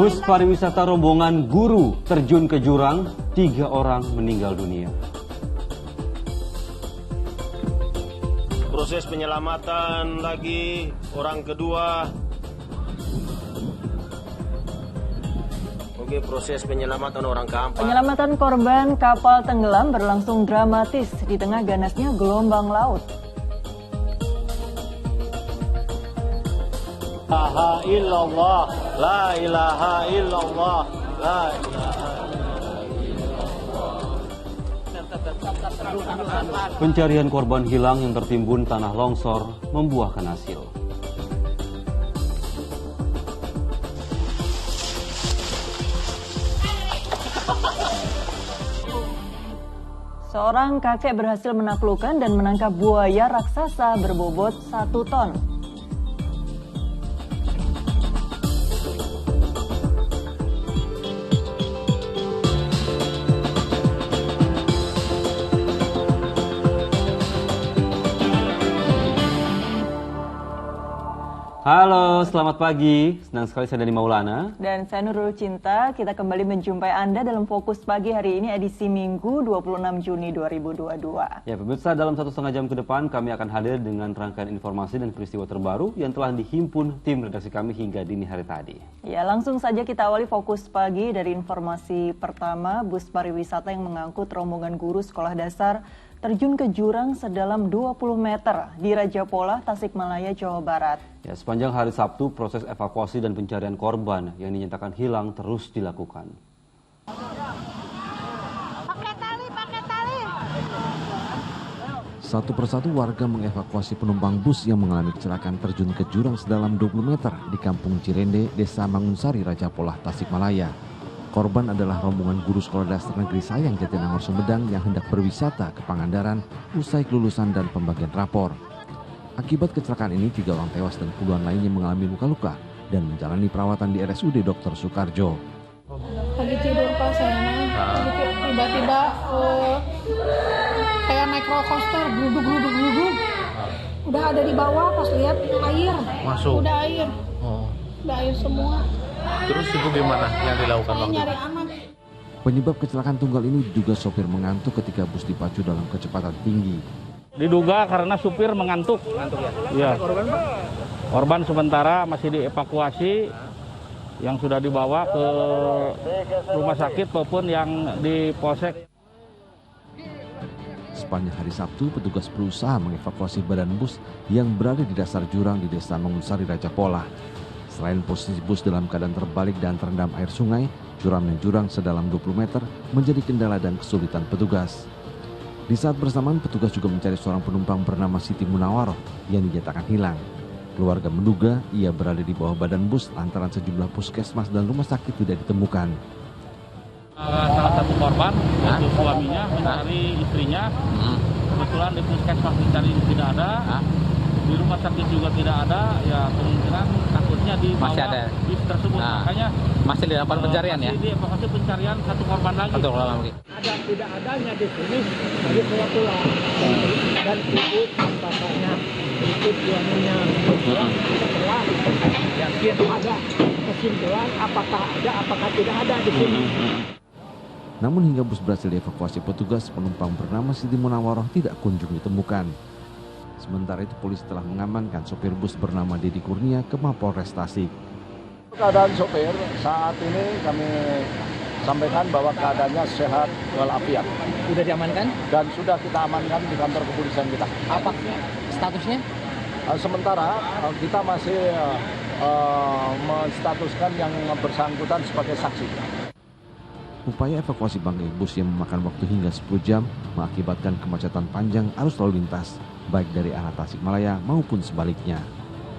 Bus pariwisata rombongan guru terjun ke jurang, 3 orang meninggal dunia. Proses penyelamatan lagi orang kedua. Oke, proses penyelamatan orang keempat. Penyelamatan korban kapal tenggelam berlangsung dramatis di tengah ganasnya gelombang laut. La ilaha illallah, la ilaha illallah, la ilaha illallah. Pencarian korban hilang yang tertimbun tanah longsor membuahkan hasil. Seorang kakek berhasil menaklukkan dan menangkap buaya raksasa berbobot 1 ton. Halo, selamat pagi. Senang sekali saya Dani Maulana. Dan saya Nurul Cinta. Kita kembali menjumpai Anda dalam Fokus Pagi hari ini edisi Minggu 26 Juni 2022. Ya, pemirsa, dalam 1,5 jam ke depan kami akan hadir dengan rangkaian informasi dan peristiwa terbaru yang telah dihimpun tim redaksi kami hingga dini hari tadi. Ya, langsung saja kita awali Fokus Pagi dari informasi pertama. Bus pariwisata yang mengangkut rombongan guru sekolah dasar terjun ke jurang sedalam 20 meter di Raja Polah, Tasikmalaya, Jawa Barat. Ya, sepanjang hari Sabtu, proses evakuasi dan pencarian korban yang dinyatakan hilang terus dilakukan. Pakai tali. Satu persatu warga mengevakuasi penumpang bus yang mengalami kecelakaan terjun ke jurang sedalam 20 meter di Kampung Cirende, Desa Mangunsari, Raja Polah, Tasikmalaya. Korban adalah rombongan guru sekolah dasar negeri Sayang Jatinangor Sumedang yang hendak berwisata ke Pangandaran usai kelulusan dan pembagian rapor. Akibat kecelakaan ini 3 orang tewas dan puluhan lainnya mengalami luka-luka dan menjalani perawatan di RSUD Dr. Soekarjo. Lagi tidur pas saya tiba-tiba kayak naik roller coaster, gluduk. Udah ada di bawah pas lihat air. Masuk. Udah air. Udah air semua. Terus ibu gimana yang dilakukan Saya waktu nyari itu? anak. Penyebab kecelakaan tunggal ini diduga sopir mengantuk ketika bus dipacu dalam kecepatan tinggi. Diduga karena supir mengantuk. Ya. Korban sementara masih dievakuasi, yang sudah dibawa ke rumah sakit maupun yang di Polsek. Sepanjang hari Sabtu, petugas berusaha mengevakuasi badan bus yang berada di dasar jurang di Desa Mangunsari, Raja Polah. Selain posisi bus dalam keadaan terbalik dan terendam air sungai, curamnya jurang sedalam 20 meter menjadi kendala dan kesulitan petugas. Di saat bersamaan, petugas juga mencari seorang penumpang bernama Siti Munawaroh yang dinyatakan hilang. Keluarga menduga ia berada di bawah badan bus lantaran sejumlah puskesmas dan rumah sakit tidak ditemukan. Salah satu korban, yaitu suaminya mencari istrinya. Kebetulan di puskesmas dicari tidak ada. Di rumah sakit juga tidak ada, ya kemungkinan takutnya di bawah bis tersebut. Makanya Masih dilakukan pencarian ya? Masih dievakuasi pencarian satu korban lagi. Ada tidak adanya di sini dari pulang dan ibu bapaknya ikut suaminya setelah yakin ada kesimpulan apakah ada apakah tidak ada di sini. Namun hingga bus berhasil dievakuasi petugas, penumpang bernama Siti Munawaroh tidak kunjung ditemukan. Sementara itu polisi telah mengamankan sopir bus bernama Dedi Kurnia ke Mapolres Tasik. Keadaan sopir saat ini kami sampaikan bahwa keadaannya sehat walafiat. Sudah diamankan Dan sudah kita amankan di kantor kepolisian kita. apa statusnya? Sementara kita masih menstatuskan yang bersangkutan sebagai saksi. Upaya evakuasi bangkai bus yang memakan waktu hingga 10 jam mengakibatkan kemacetan panjang arus lalu lintas, baik dari arah Tasikmalaya maupun sebaliknya.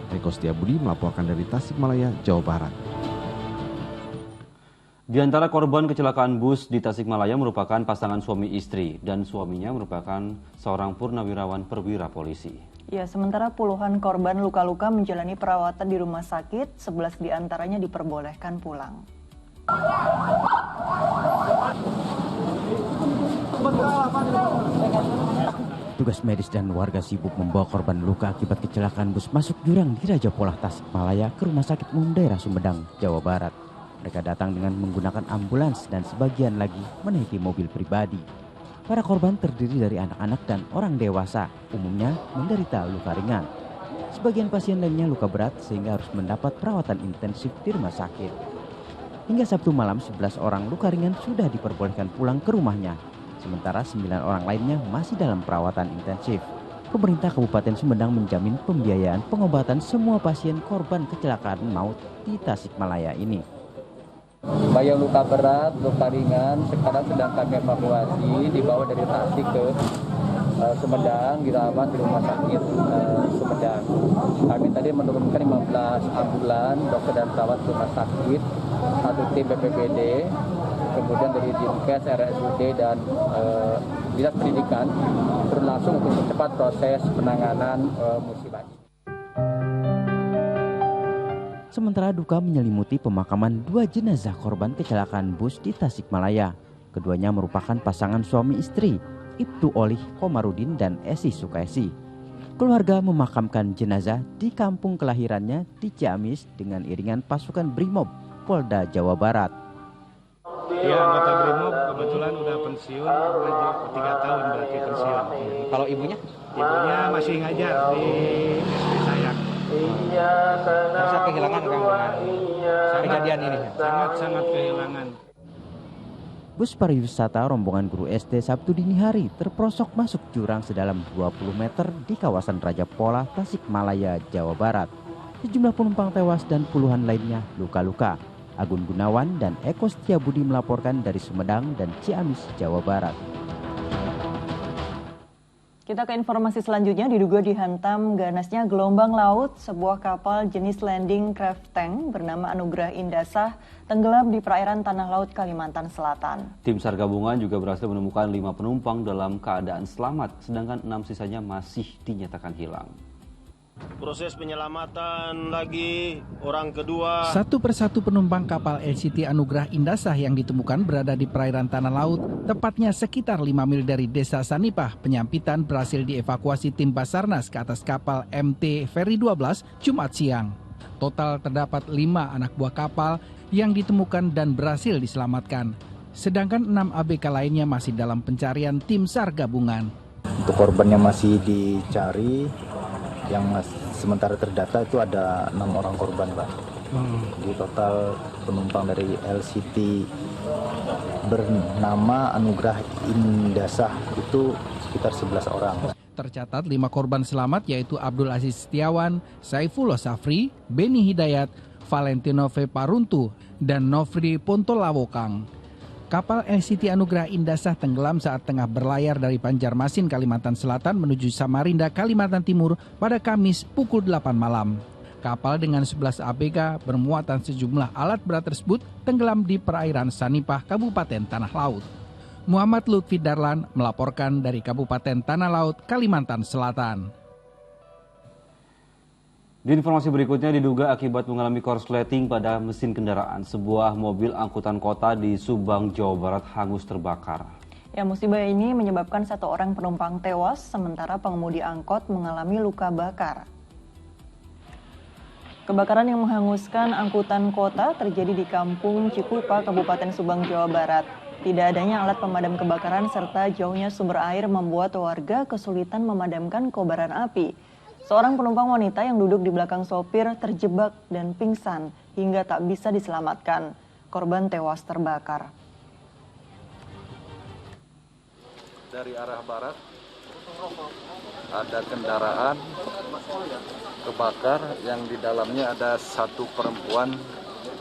Eko Setiabudi melaporkan dari Tasikmalaya, Jawa Barat. Di antara korban kecelakaan bus di Tasikmalaya merupakan pasangan suami istri dan suaminya merupakan seorang purnawirawan perwira polisi. Ya, sementara puluhan korban luka-luka menjalani perawatan di rumah sakit, 11 diantaranya diperbolehkan pulang. Tugas medis dan warga sibuk membawa korban luka akibat kecelakaan bus masuk jurang di Raja Polah, Tasikmalaya ke Rumah Sakit Umum Daerah Sumedang, Jawa Barat. Mereka datang dengan menggunakan ambulans dan sebagian lagi menaiki mobil pribadi. Para korban terdiri dari anak-anak dan orang dewasa, umumnya menderita luka ringan. Sebagian pasien lainnya luka berat sehingga harus mendapat perawatan intensif di rumah sakit. Hingga Sabtu malam 11 orang luka ringan sudah diperbolehkan pulang ke rumahnya. Sementara 9 orang lainnya masih dalam perawatan intensif. Pemerintah Kabupaten Sumedang menjamin pembiayaan pengobatan semua pasien korban kecelakaan maut di Tasikmalaya ini. Baik yang luka berat, luka ringan, sekarang sedang kami evakuasi, dibawa dari Tasik ke Sumedang, dirawat di rumah sakit Sumedang. Kami tadi menurunkan 15 ambulan, dokter dan perawat rumah sakit, 1 tim BPBD, kemudian dari Dinkes, RSUD dan Dinas Pendidikan, berlangsung untuk mempercepat proses penanganan musibah. Sementara duka menyelimuti pemakaman 2 jenazah korban kecelakaan bus di Tasikmalaya. Keduanya merupakan pasangan suami istri, Ibtu Olih Komarudin dan Esi Sukaisi. Keluarga memakamkan jenazah di kampung kelahirannya di Ciamis dengan iringan pasukan Brimob, Polda Jawa Barat. Ya, anggota Brimob kebetulan udah pensiun, 3 tahun berarti pensiun. Kalau ibunya? Ibunya masih ngajar di SD Sayang. Merasa kehilangan Kang dengan kejadian ini? Sangat kehilangan. Bus pariwisata rombongan guru SD Sabtu dini hari terperosok masuk jurang sedalam 20 meter di kawasan Raja Polah, Tasikmalaya, Jawa Barat. Sejumlah penumpang tewas dan puluhan lainnya luka-luka. Agun Gunawan dan Eko Setiabudi melaporkan dari Sumedang dan Ciamis, Jawa Barat. Kita ke informasi selanjutnya, diduga dihantam ganasnya gelombang laut, sebuah kapal jenis landing craft tank bernama Anugerah Indasah tenggelam di perairan Tanah Laut, Kalimantan Selatan. Tim SAR gabungan juga berhasil menemukan 5 penumpang dalam keadaan selamat, sedangkan 6 sisanya masih dinyatakan hilang. Proses penyelamatan lagi orang kedua. Satu persatu penumpang kapal LCT Anugerah Indasah yang ditemukan berada di perairan Tanah Laut, tepatnya sekitar 5 mil dari Desa Sanipah, Penyampitan, berhasil dievakuasi tim Basarnas ke atas kapal MT Ferry 12 Jumat siang. Total terdapat 5 anak buah kapal yang ditemukan dan berhasil diselamatkan. Sedangkan 6 ABK lainnya masih dalam pencarian tim SAR gabungan. Untuk korbannya masih dicari. Yang sementara terdata itu ada 6 orang korban, Pak. Di total penumpang dari LCT bernama Anugerah Indasah itu sekitar 11 orang. Tercatat 5 korban selamat yaitu Abdul Aziz Setiawan, Saifullah Safri, Beni Hidayat, Valentino V. Paruntu, dan Nofri Pontolawokang. Kapal LCT Anugerah Indasah tenggelam saat tengah berlayar dari Banjarmasin, Kalimantan Selatan menuju Samarinda, Kalimantan Timur pada Kamis pukul 8 malam. Kapal dengan 11 ABK bermuatan sejumlah alat berat tersebut tenggelam di perairan Sanipah, Kabupaten Tanah Laut. Muhammad Lutfi Darlan melaporkan dari Kabupaten Tanah Laut, Kalimantan Selatan. Di informasi berikutnya, diduga akibat mengalami korsleting pada mesin kendaraan, sebuah mobil angkutan kota di Subang, Jawa Barat hangus terbakar. Ya, musibah ini menyebabkan 1 orang penumpang tewas, sementara pengemudi angkot mengalami luka bakar. Kebakaran yang menghanguskan angkutan kota terjadi di Kampung Cikupa, Kabupaten Subang, Jawa Barat. Tidak adanya alat pemadam kebakaran serta jauhnya sumber air membuat warga kesulitan memadamkan kobaran api. Seorang penumpang wanita yang duduk di belakang sopir terjebak dan pingsan hingga tak bisa diselamatkan. Korban tewas terbakar. Dari arah barat ada kendaraan kebakar yang di dalamnya ada 1 perempuan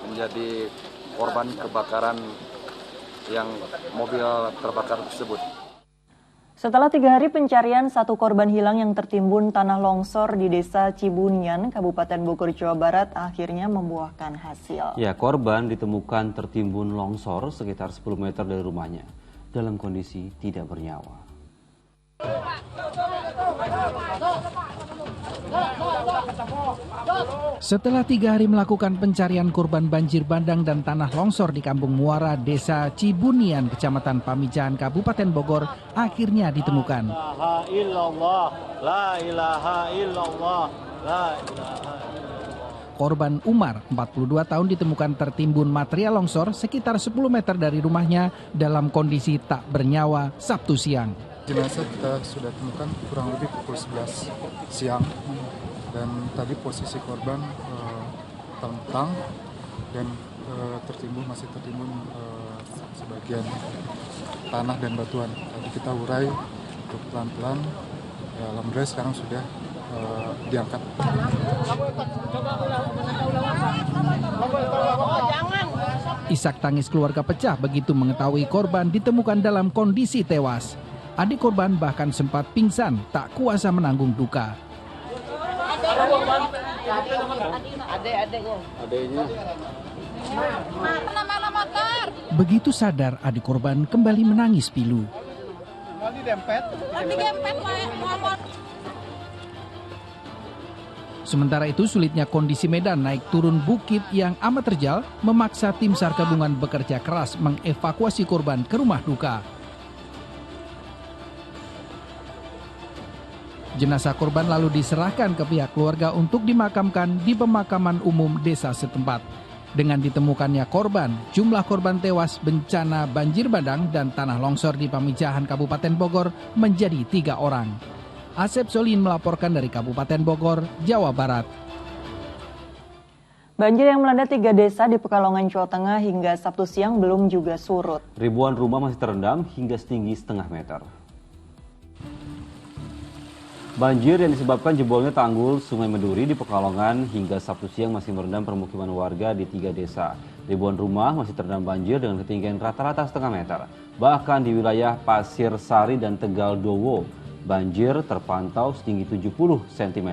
menjadi korban kebakaran yang mobil terbakar tersebut. Setelah 3 hari pencarian, 1 korban hilang yang tertimbun tanah longsor di Desa Cibunian, Kabupaten Bogor, Jawa Barat akhirnya membuahkan hasil. Ya, korban ditemukan tertimbun longsor sekitar 10 meter dari rumahnya dalam kondisi tidak bernyawa. Setelah 3 hari melakukan pencarian korban banjir bandang dan tanah longsor di Kampung Muara, Desa Cibunian, Kecamatan Pamijahan, Kabupaten Bogor, akhirnya ditemukan. La ilaha illallah, la ilaha illallah, la ilaha illallah. korban Umar, 42 tahun ditemukan tertimbun material longsor sekitar 10 meter dari rumahnya dalam kondisi tak bernyawa Sabtu siang. Jenazah kita sudah temukan kurang lebih pukul 11 siang dan tadi posisi korban telentang dan masih tertimbun sebagian tanah dan batuan. Tadi kita urai untuk pelan-pelan, ya, alhamdulillah sekarang sudah diangkat. Isak tangis keluarga pecah begitu mengetahui korban ditemukan dalam kondisi tewas. Adik korban bahkan sempat pingsan, tak kuasa menanggung duka. Adiknya. Begitu sadar, adik korban kembali menangis pilu. Sementara itu, sulitnya kondisi medan naik turun bukit yang amat terjal memaksa tim SAR gabungan bekerja keras mengevakuasi korban ke rumah duka. Jenazah korban lalu diserahkan ke pihak keluarga untuk dimakamkan di pemakaman umum desa setempat. Dengan ditemukannya korban, jumlah korban tewas bencana banjir bandang dan tanah longsor di Pamijahan Kabupaten Bogor menjadi 3 orang. Asep Solin melaporkan dari Kabupaten Bogor, Jawa Barat. Banjir yang melanda 3 desa di Pekalongan, Jawa Tengah hingga Sabtu siang belum juga surut. Ribuan rumah masih terendam hingga setinggi setengah meter. Banjir yang disebabkan jebolnya tanggul Sungai Meduri di Pekalongan hingga Sabtu siang masih merendam permukiman warga di 3 desa. Ribuan rumah masih terendam banjir dengan ketinggian rata-rata setengah meter. Bahkan di wilayah Pasir Sari dan Tegal Dowo, banjir terpantau setinggi 70 cm.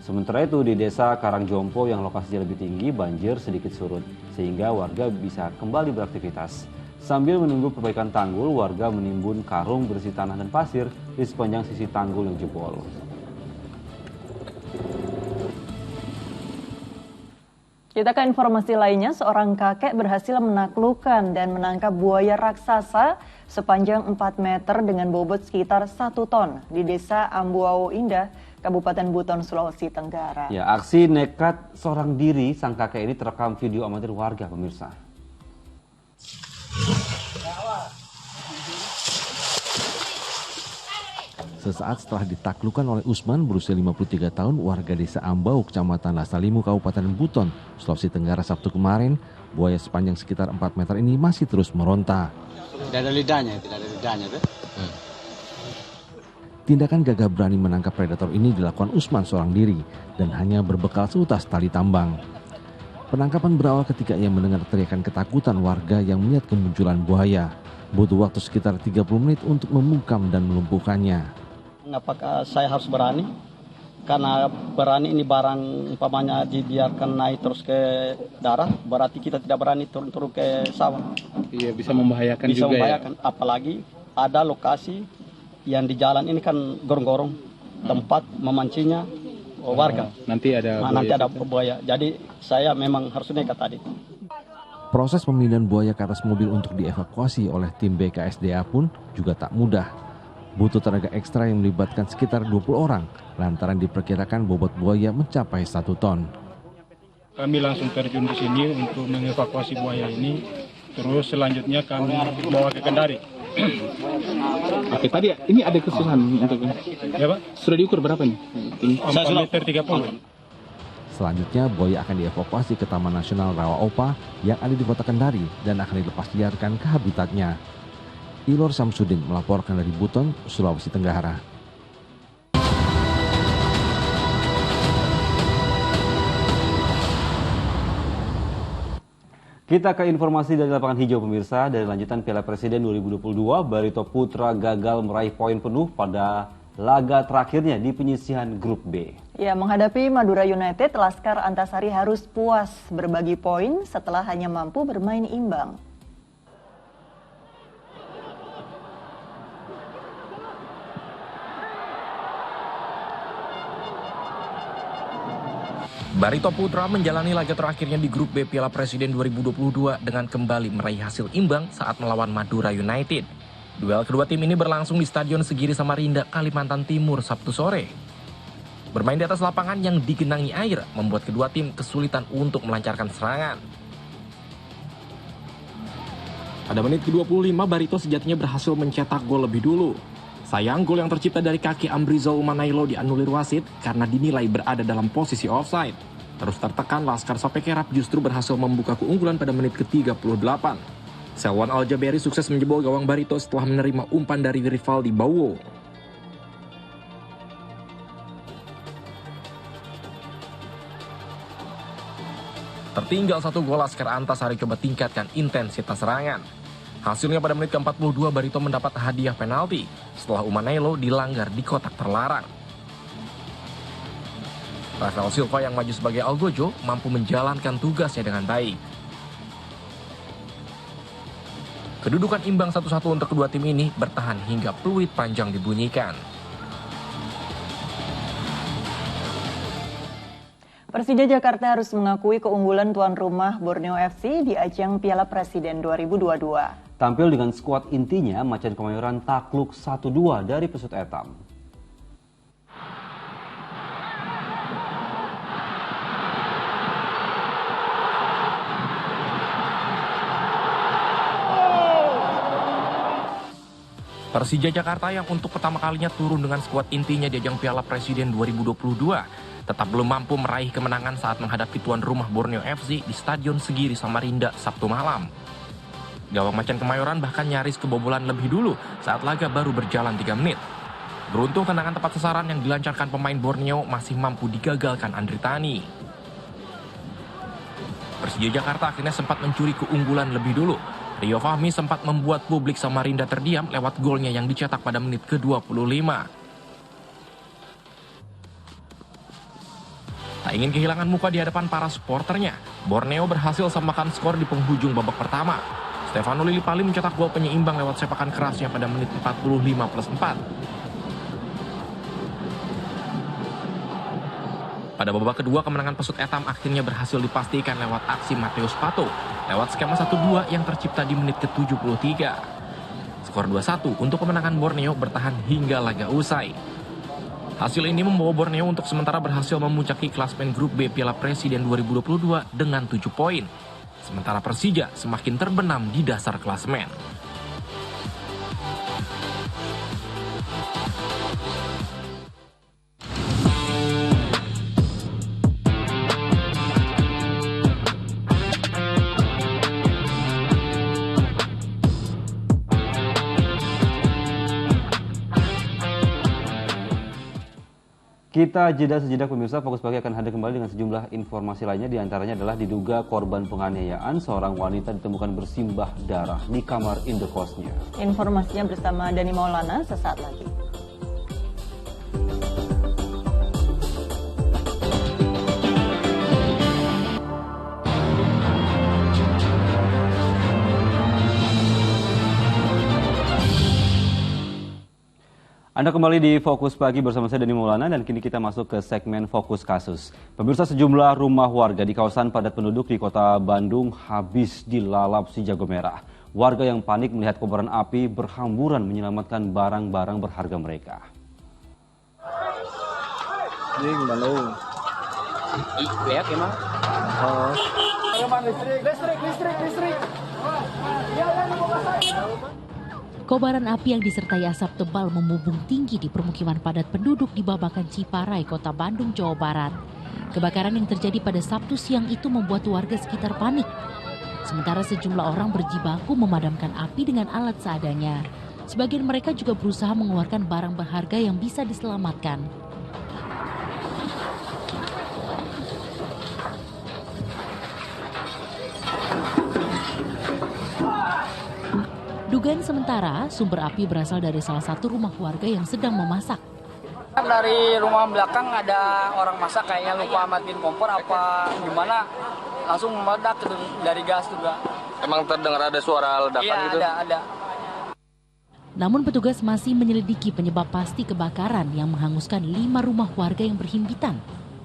Sementara itu di desa Karangjompo yang lokasinya lebih tinggi, banjir sedikit surut sehingga warga bisa kembali beraktivitas. Sambil menunggu perbaikan tanggul, warga menimbun karung berisi tanah dan pasir di sepanjang sisi tanggul yang jebol. Kita ke informasi lainnya, seorang kakek berhasil menaklukkan dan menangkap buaya raksasa sepanjang 4 meter dengan bobot sekitar 1 ton di desa Ambuawo Indah, Kabupaten Buton, Sulawesi Tenggara. Ya, aksi nekat seorang diri sang kakek ini terekam video amatir warga, pemirsa. Sesaat setelah ditaklukkan oleh Usman berusia 53 tahun, warga desa Ambau, Kecamatan Lasalimu, Kabupaten Buton, Sulawesi Tenggara Sabtu kemarin, buaya sepanjang sekitar 4 meter ini masih terus meronta. Tidak ada lidahnya. Tindakan gagah berani menangkap predator ini dilakukan Usman seorang diri dan hanya berbekal seutas tali tambang. Penangkapan berawal ketika ia mendengar teriakan ketakutan warga yang melihat kemunculan buaya. Butuh waktu sekitar 30 menit untuk membungkam dan melumpuhkannya. Apakah saya harus berani? Karena berani ini barang umpamanya dibiarkan naik terus ke darat, berarti kita tidak berani turun ke sawah. Iya, bisa membahayakan bisa juga membahayakan. Ya. Apalagi ada lokasi yang di jalan ini kan gorong-gorong tempat memancingnya warga. Nanti ada buaya. Jadi saya memang harus nekat tadi. Proses pemindahan buaya ke atas mobil untuk dievakuasi oleh tim BKSDA pun juga tak mudah. Butuh tenaga ekstra yang melibatkan sekitar 20 orang, lantaran diperkirakan bobot buaya mencapai 1 ton. Kami langsung terjun ke sini untuk mengevakuasi buaya ini, terus selanjutnya kami bawa ke Kendari. Oke, tadi ini ada kesusahan untuk ya Pak? Sudah diukur berapa nih? 4 meter 30. Selanjutnya buaya akan dievakuasi ke Taman Nasional Rawa Opa yang ada di Kota Kendari dan akan dilepas liarkan ke habitatnya. Ilor Samsudin melaporkan dari Buton, Sulawesi Tenggara. Kita ke informasi dari lapangan hijau, pemirsa. Dari lanjutan Piala Presiden 2022, Barito Putra gagal meraih poin penuh pada laga terakhirnya di penyisihan Grup B. Ya, menghadapi Madura United, Laskar Antasari harus puas berbagi poin setelah hanya mampu bermain imbang. Barito Putra menjalani laga terakhirnya di Grup B Piala Presiden 2022 dengan kembali meraih hasil imbang saat melawan Madura United. Duel kedua tim ini berlangsung di Stadion Segiri Samarinda, Kalimantan Timur, Sabtu sore. Bermain di atas lapangan yang digenangi air membuat kedua tim kesulitan untuk melancarkan serangan. Pada menit ke-25, Barito sejatinya berhasil mencetak gol lebih dulu. Sayang, gol yang tercipta dari kaki Amrizal Manailo dianulir wasit karena dinilai berada dalam posisi offside. Terus tertekan, Laskar Sapekerap justru berhasil membuka keunggulan pada menit ke-38. Selwan Al-Jaberi sukses menjebol gawang Barito setelah menerima umpan dari Rivaldi Bowo. Tertinggal 1 gol, Laskar Antasari coba tingkatkan intensitas serangan. Hasilnya pada menit ke-42 Barito mendapat hadiah penalti setelah Umanelo dilanggar di kotak terlarang. Rafael Silva yang maju sebagai Algojo mampu menjalankan tugasnya dengan baik. Kedudukan imbang 1-1 untuk kedua tim ini bertahan hingga peluit panjang dibunyikan. Persija Jakarta harus mengakui keunggulan tuan rumah Borneo FC di ajang Piala Presiden 2022. Tampil dengan skuad intinya, Macan Kemayoran takluk 1-2 dari Pesut Etam. Persija Jakarta yang untuk pertama kalinya turun dengan skuad intinya di ajang Piala Presiden 2022 tetap belum mampu meraih kemenangan saat menghadapi tuan rumah Borneo FC di Stadion Segiri Samarinda Sabtu malam. Gawang Macan Kemayoran bahkan nyaris kebobolan lebih dulu saat laga baru berjalan 3 menit. Beruntung tendangan tepat sasaran yang dilancarkan pemain Borneo masih mampu digagalkan Andri Tani. Persija Jakarta akhirnya sempat mencuri keunggulan lebih dulu. Rio Fahmi sempat membuat publik Samarinda terdiam lewat golnya yang dicetak pada menit ke-25. Tak ingin kehilangan muka di hadapan para supporternya, Borneo berhasil samakan skor di penghujung babak pertama. Stefano Lillipali mencetak gol penyeimbang lewat sepakan kerasnya pada menit 45+4. Pada babak kedua, kemenangan Pesut Etam akhirnya berhasil dipastikan lewat aksi Mateus Pato, lewat skema 1-2 yang tercipta di menit ke-73. Skor 2-1 untuk kemenangan Borneo bertahan hingga laga usai. Hasil ini membawa Borneo untuk sementara berhasil memuncaki klasemen grup B Piala Presiden 2022 dengan 7 poin. Sementara Persija semakin terbenam di dasar klasemen. Kita jeda sejenak pemirsa, Fokus Pagi akan hadir kembali dengan sejumlah informasi lainnya. Di antaranya adalah diduga korban penganiayaan seorang wanita ditemukan bersimbah darah di kamar indekosnya. Informasinya bersama Dani Maulana sesaat lagi. Anda kembali di Fokus Pagi bersama saya Dani Maulana dan kini kita masuk ke segmen Fokus Kasus. Pemirsa, sejumlah rumah warga di kawasan padat penduduk di kota Bandung habis dilalap si jago merah. Warga yang panik melihat kobaran api berhamburan menyelamatkan barang-barang berharga mereka. Lihat emang. Listrik. Kobaran api yang disertai asap tebal membumbung tinggi di permukiman padat penduduk di Babakan Ciparai, Kota Bandung, Jawa Barat. Kebakaran yang terjadi pada Sabtu siang itu membuat warga sekitar panik. Sementara sejumlah orang berjibaku memadamkan api dengan alat seadanya. Sebagian mereka juga berusaha mengeluarkan barang berharga yang bisa diselamatkan. Dugaan sementara, sumber api berasal dari salah satu rumah warga yang sedang memasak. Dari rumah belakang ada orang masak, kayaknya lupa matiin kompor apa gimana, langsung meledak dari gas juga. Emang terdengar ada suara ledakan gitu? Iya, ada. Namun petugas masih menyelidiki penyebab pasti kebakaran yang menghanguskan 5 rumah warga yang berhimpitan.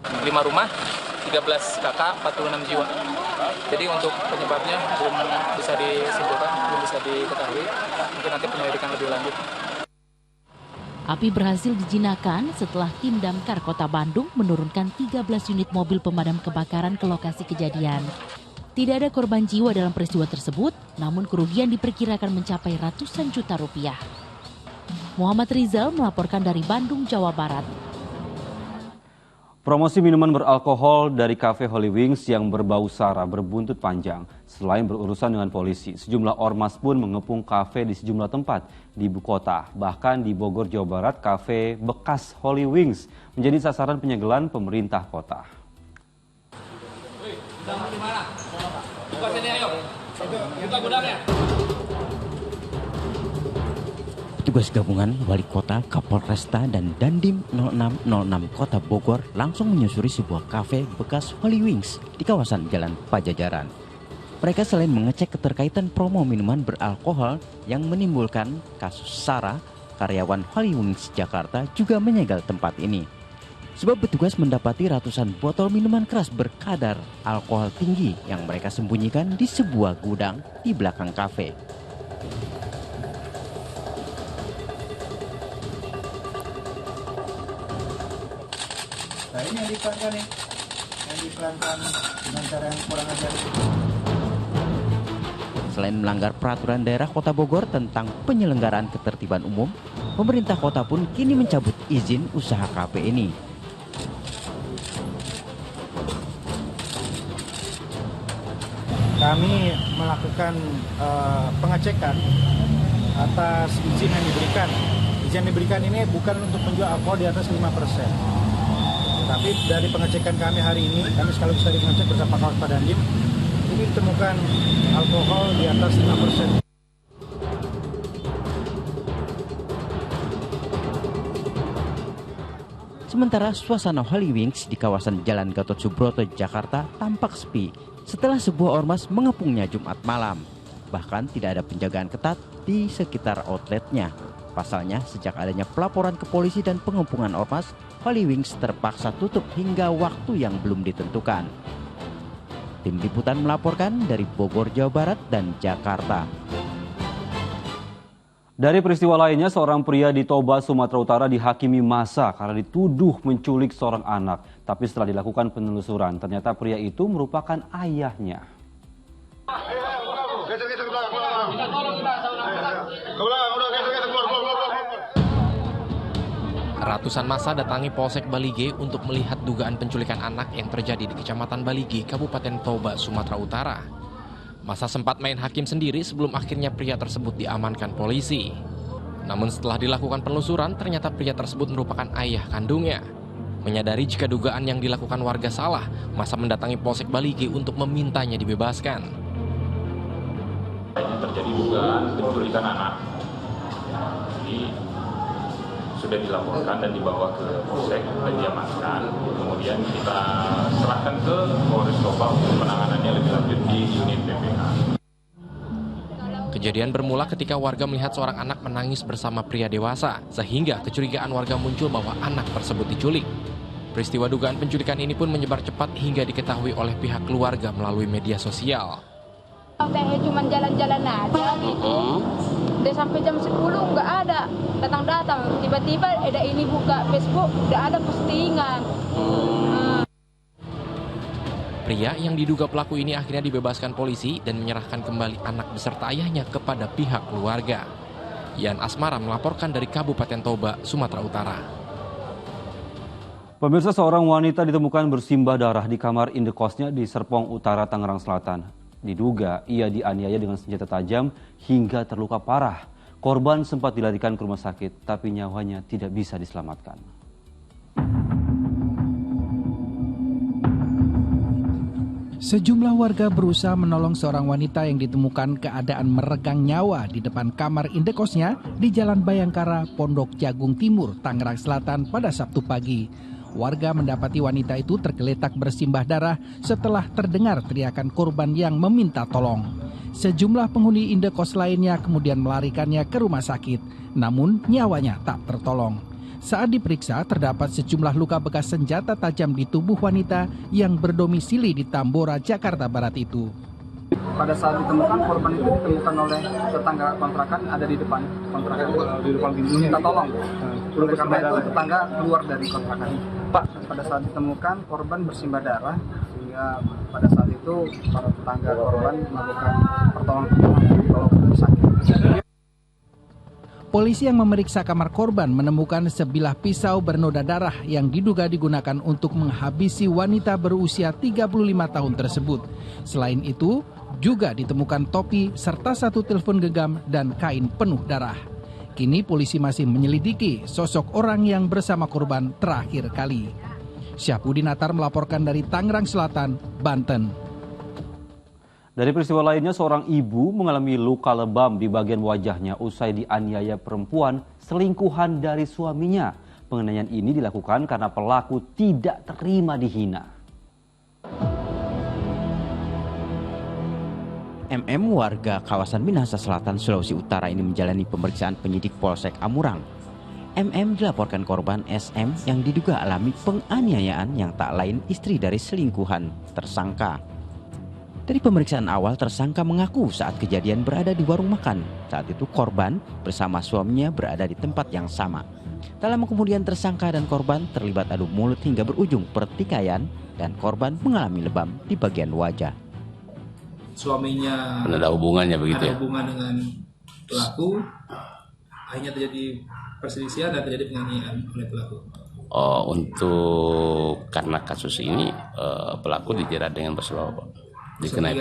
5 rumah, 13 kakak, 46 jiwa. Jadi untuk penyebabnya belum bisa disimpulkan, belum bisa diketahui. Mungkin nanti penyelidikan lebih lanjut. Api berhasil dijinakan setelah tim damkar Kota Bandung menurunkan 13 unit mobil pemadam kebakaran ke lokasi kejadian. Tidak ada korban jiwa dalam peristiwa tersebut, namun kerugian diperkirakan mencapai ratusan juta rupiah. Muhammad Rizal melaporkan dari Bandung, Jawa Barat. Promosi minuman beralkohol dari kafe Holy Wings yang berbau sara berbuntut panjang. Selain berurusan dengan polisi, sejumlah ormas pun mengepung kafe di sejumlah tempat di ibu kota. Bahkan di Bogor, Jawa Barat, kafe bekas Holy Wings menjadi sasaran penyegelan pemerintah kota. Buka sini ayo. Buka gudangnya. Petugas gabungan Wali Kota, Kapolresta, dan Dandim 0606 Kota Bogor langsung menyusuri sebuah kafe bekas Holy Wings di kawasan Jalan Pajajaran. Mereka selain mengecek keterkaitan promo minuman beralkohol yang menimbulkan kasus sara, karyawan Holy Wings Jakarta juga menyegel tempat ini. Sebab petugas mendapati ratusan botol minuman keras berkadar alkohol tinggi yang mereka sembunyikan di sebuah gudang di belakang kafe. Nah ini yang diperankan nih, yang diperankan dengan cara yang kurang ajar. Selain melanggar peraturan daerah Kota Bogor tentang penyelenggaraan ketertiban umum, pemerintah kota pun kini mencabut izin usaha kafe ini. Kami melakukan pengecekan atas izin yang diberikan. Izin yang diberikan ini bukan untuk menjual alkohol di atas 5%. Tapi dari pengecekan kami hari ini, kami sekaligus tadi mengecek bersama kawan Dandim, ini ditemukan alkohol di atas 5%. Sementara suasana Holy Wings di kawasan Jalan Gatot Subroto, Jakarta tampak sepi setelah sebuah ormas mengepungnya Jumat malam. Bahkan tidak ada penjagaan ketat di sekitar outletnya. Pasalnya, sejak adanya pelaporan ke polisi dan pengepungan ormas, Holy Wings terpaksa tutup hingga waktu yang belum ditentukan. Tim liputan melaporkan dari Bogor, Jawa Barat dan Jakarta. Dari peristiwa lainnya, seorang pria di Toba, Sumatera Utara dihakimi massa karena dituduh menculik seorang anak. Tapi setelah dilakukan penelusuran, ternyata pria itu merupakan ayahnya. Ratusan massa datangi Polsek Balige untuk melihat dugaan penculikan anak yang terjadi di Kecamatan Balige, Kabupaten Toba, Sumatera Utara. Massa sempat main hakim sendiri sebelum akhirnya pria tersebut diamankan polisi. Namun setelah dilakukan penelusuran, ternyata pria tersebut merupakan ayah kandungnya. Menyadari jika dugaan yang dilakukan warga salah, massa mendatangi Polsek Balige untuk memintanya dibebaskan. Ini terjadi dugaan penculikan anak. Jadi sudah dilaporkan dan dibawa ke Polsek dan diamankan. Kemudian kita serahkan ke Polres Toba untuk penanganannya lebih lanjut di unit PPK. Kejadian bermula ketika warga melihat seorang anak menangis bersama pria dewasa, sehingga kecurigaan warga muncul bahwa anak tersebut diculik. Peristiwa dugaan penculikan ini pun menyebar cepat hingga diketahui oleh pihak keluarga melalui media sosial. Cuma jalan-jalan aja gitu. Udah sampai jam 10 nggak ada datang-datang. Tiba-tiba ada ini buka Facebook, udah ada postingan. Pria yang diduga pelaku ini akhirnya dibebaskan polisi dan menyerahkan kembali anak beserta ayahnya kepada pihak keluarga. Yan Asmara melaporkan dari Kabupaten Toba, Sumatera Utara. Pemirsa, seorang wanita ditemukan bersimbah darah di kamar indekosnya di Serpong Utara, Tangerang Selatan. Diduga ia dianiaya dengan senjata tajam hingga terluka parah. Korban sempat dilarikan ke rumah sakit, tapi nyawanya tidak bisa diselamatkan. Sejumlah warga berusaha menolong seorang wanita yang ditemukan keadaan meregang nyawa di depan kamar indekosnya di Jalan Bayangkara, Pondok Jagung Timur, Tangerang Selatan pada Sabtu pagi. Warga mendapati wanita itu tergeletak bersimbah darah setelah terdengar teriakan korban yang meminta tolong. Sejumlah penghuni indekos lainnya kemudian melarikannya ke rumah sakit, namun nyawanya tak tertolong. Saat diperiksa, terdapat sejumlah luka bekas senjata tajam di tubuh wanita yang berdomisili di Tambora, Jakarta Barat itu. pada saat ditemukan korban itu ditemukan oleh tetangga kontrakan ada di depan kontrakan di depan pintu minta tolong. Oleh karena itu tetangga keluar dari kontrakan. Pak, pada saat ditemukan korban bersimbah darah sehingga pada saat itu para tetangga korban melakukan pertolongan dibawa ke rumah sakit. Polisi yang memeriksa kamar korban menemukan sebilah pisau bernoda darah yang diduga digunakan untuk menghabisi wanita berusia 35 tahun tersebut. Selain itu, juga ditemukan topi serta satu telepon genggam dan kain penuh darah. Kini polisi masih menyelidiki sosok orang yang bersama korban terakhir kali. Syahbudin Atar melaporkan dari Tangerang Selatan, Banten. Dari peristiwa lainnya, seorang ibu mengalami luka lebam di bagian wajahnya usai dianiaya perempuan selingkuhan dari suaminya. Penganiayaan ini dilakukan karena pelaku tidak terima dihina. MM warga kawasan Minahasa Selatan, Sulawesi Utara ini menjalani pemeriksaan penyidik Polsek Amurang. MM dilaporkan korban SM yang diduga alami penganiayaan yang tak lain istri dari selingkuhan tersangka. Dari pemeriksaan awal, tersangka mengaku saat kejadian berada di warung makan. Saat itu korban bersama suaminya berada di tempat yang sama. Tak lama kemudian tersangka dan korban terlibat adu mulut hingga berujung pertikaian dan korban mengalami lebam di bagian wajah. Suaminya ada hubungannya begitu ya? Ada hubungan dengan pelaku, akhirnya terjadi perselisihan dan terjadi penganiayaan oleh pelaku. Oh, untuk karena kasus ini pelaku dijerat dengan pasal apa? Dikenai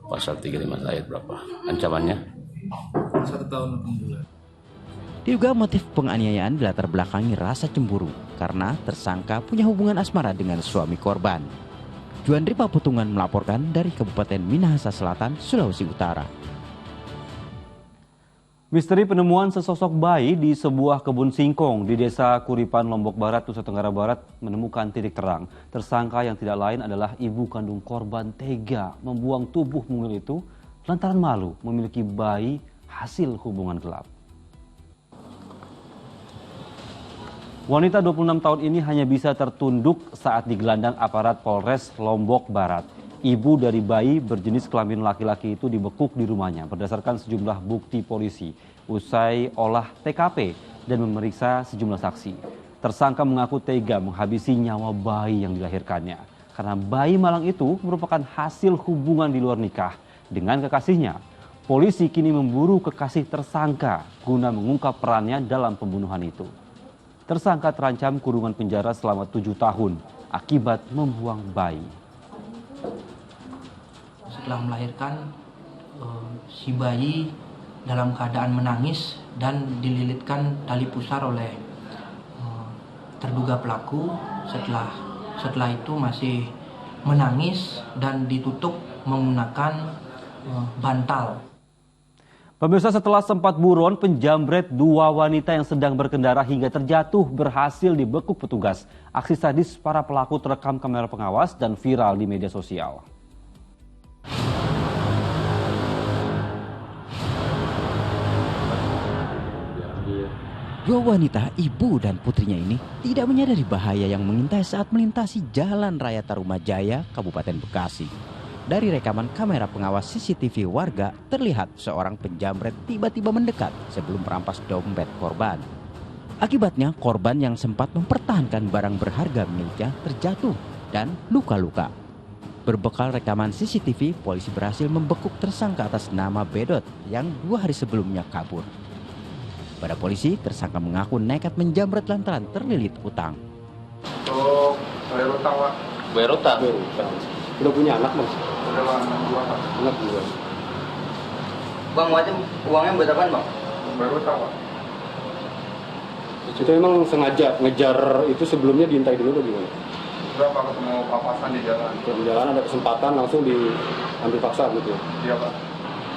pasal 351 ayat berapa? Ancamannya? 1 tahun 8 bulan. Diduga motif penganiayaan dilatar belakangi rasa cemburu karena tersangka punya hubungan asmara dengan suami korban. Juandri Paputungan melaporkan dari Kabupaten Minahasa Selatan, Sulawesi Utara. Misteri penemuan sesosok bayi di sebuah kebun singkong di Desa Kuripan, Lombok Barat, Nusa Tenggara Barat menemukan titik terang. Tersangka yang tidak lain adalah ibu kandung korban tega membuang tubuh mungil itu lantaran malu memiliki bayi hasil hubungan gelap. Wanita 26 tahun ini hanya bisa tertunduk saat digelandang aparat Polres Lombok Barat. Ibu dari bayi berjenis kelamin laki-laki itu dibekuk di rumahnya berdasarkan sejumlah bukti polisi usai olah TKP dan memeriksa sejumlah saksi. Tersangka mengaku tega menghabisi nyawa bayi yang dilahirkannya karena bayi malang itu merupakan hasil hubungan di luar nikah dengan kekasihnya. Polisi kini memburu kekasih tersangka guna mengungkap perannya dalam pembunuhan itu. Tersangka terancam kurungan penjara selama 7 tahun akibat membuang bayi. Setelah melahirkan, si bayi dalam keadaan menangis dan dililitkan tali pusar oleh terduga pelaku. Setelah itu masih menangis dan ditutup menggunakan bantal. Pemirsa, setelah sempat buron, penjamret 2 wanita yang sedang berkendara hingga terjatuh berhasil dibekuk petugas. Aksi sadis para pelaku terekam kamera pengawas dan viral di media sosial. Dua wanita, ibu dan putrinya ini tidak menyadari bahaya yang mengintai saat melintasi Jalan Raya Tarumajaya, Kabupaten Bekasi. Dari rekaman kamera pengawas CCTV warga, terlihat seorang penjamret tiba-tiba mendekat sebelum merampas dompet korban. Akibatnya, korban yang sempat mempertahankan barang berharga miliknya terjatuh dan luka-luka. Berbekal rekaman CCTV, polisi berhasil membekuk tersangka atas nama Bedot yang 2 hari sebelumnya kabur. Pada polisi, tersangka mengaku nekat menjamret lantaran terlilit utang. Untuk bayar utang, Pak. Bayar utang? Udah punya anak, Mas? Udah, Pak. Anak juga. Bang, uangnya buat apaan, Bang? Bayar utang, Pak. Itu emang sengaja ngejar itu sebelumnya diintai dulu atau gimana? Udah, Pak, ketemu papasan di jalan. Di jalan ada kesempatan langsung diambil paksa gitu ya? Iya, Pak.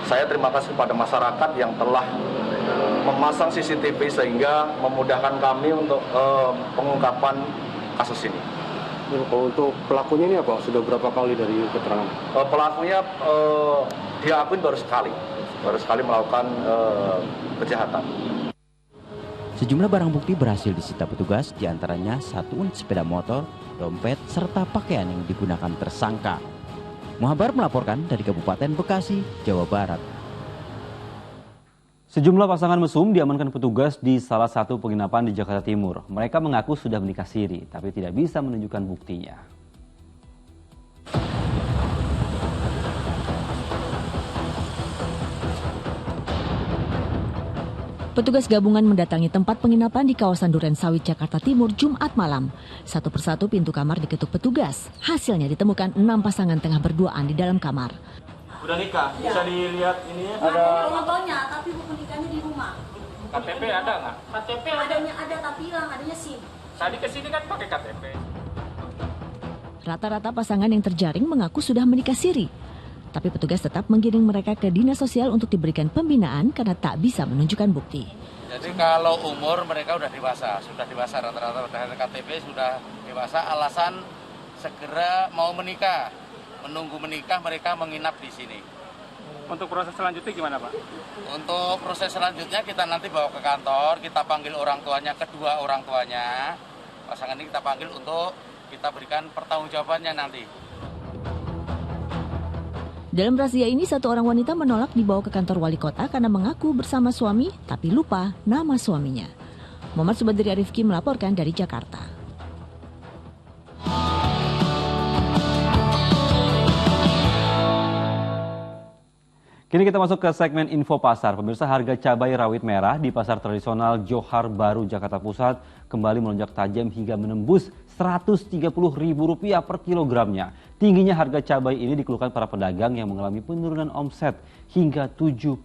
Saya terima kasih kepada masyarakat yang telah memasang CCTV sehingga memudahkan kami untuk pengungkapan kasus ini. Kalau untuk pelakunya ini apa? Sudah berapa kali dari keterangan? Pelakunya diakui baru sekali melakukan kejahatan. Sejumlah barang bukti berhasil disita petugas, diantaranya 1 unit sepeda motor, dompet, serta pakaian yang digunakan tersangka. Muhabar melaporkan dari Kabupaten Bekasi, Jawa Barat. Sejumlah pasangan mesum diamankan petugas di salah satu penginapan di Jakarta Timur. Mereka mengaku sudah menikah siri, tapi tidak bisa menunjukkan buktinya. Petugas gabungan mendatangi tempat penginapan di kawasan Duren Sawit, Jakarta Timur, Jumat malam. Satu persatu pintu kamar diketuk petugas. Hasilnya ditemukan 6 pasangan tengah berduaan di dalam kamar. Udah nikah? Bisa dilihat ini ya? Ada fotonya, tapi buku nikahnya di rumah. KTP ada nggak? KTP adanya ada, tapi hilang, adanya SIM. Tadi kesini kan pakai KTP. Rata-rata pasangan yang terjaring mengaku sudah menikah siri. Tapi petugas tetap menggiring mereka ke dinas sosial untuk diberikan pembinaan karena tak bisa menunjukkan bukti. Jadi kalau umur mereka sudah dewasa rata-rata dari KTP sudah dewasa. Alasan segera mau menikah, menunggu menikah mereka menginap di sini. Untuk proses selanjutnya gimana Pak? Untuk proses selanjutnya kita nanti bawa ke kantor, kita panggil orang tuanya, kedua orang tuanya. Pasangan ini kita panggil untuk kita berikan pertanggungjawabannya nanti. Dalam razia ini, satu orang wanita menolak dibawa ke kantor wali kota karena mengaku bersama suami, tapi lupa nama suaminya. Muhammad Subadri Arifki melaporkan dari Jakarta. Kini kita masuk ke segmen info pasar. Pemirsa, harga cabai rawit merah di pasar tradisional Johar Baru, Jakarta Pusat kembali melonjak tajam hingga menembus Rp130.000 per kilogramnya. Tingginya harga cabai ini dikeluhkan para pedagang yang mengalami penurunan omset hingga 70%.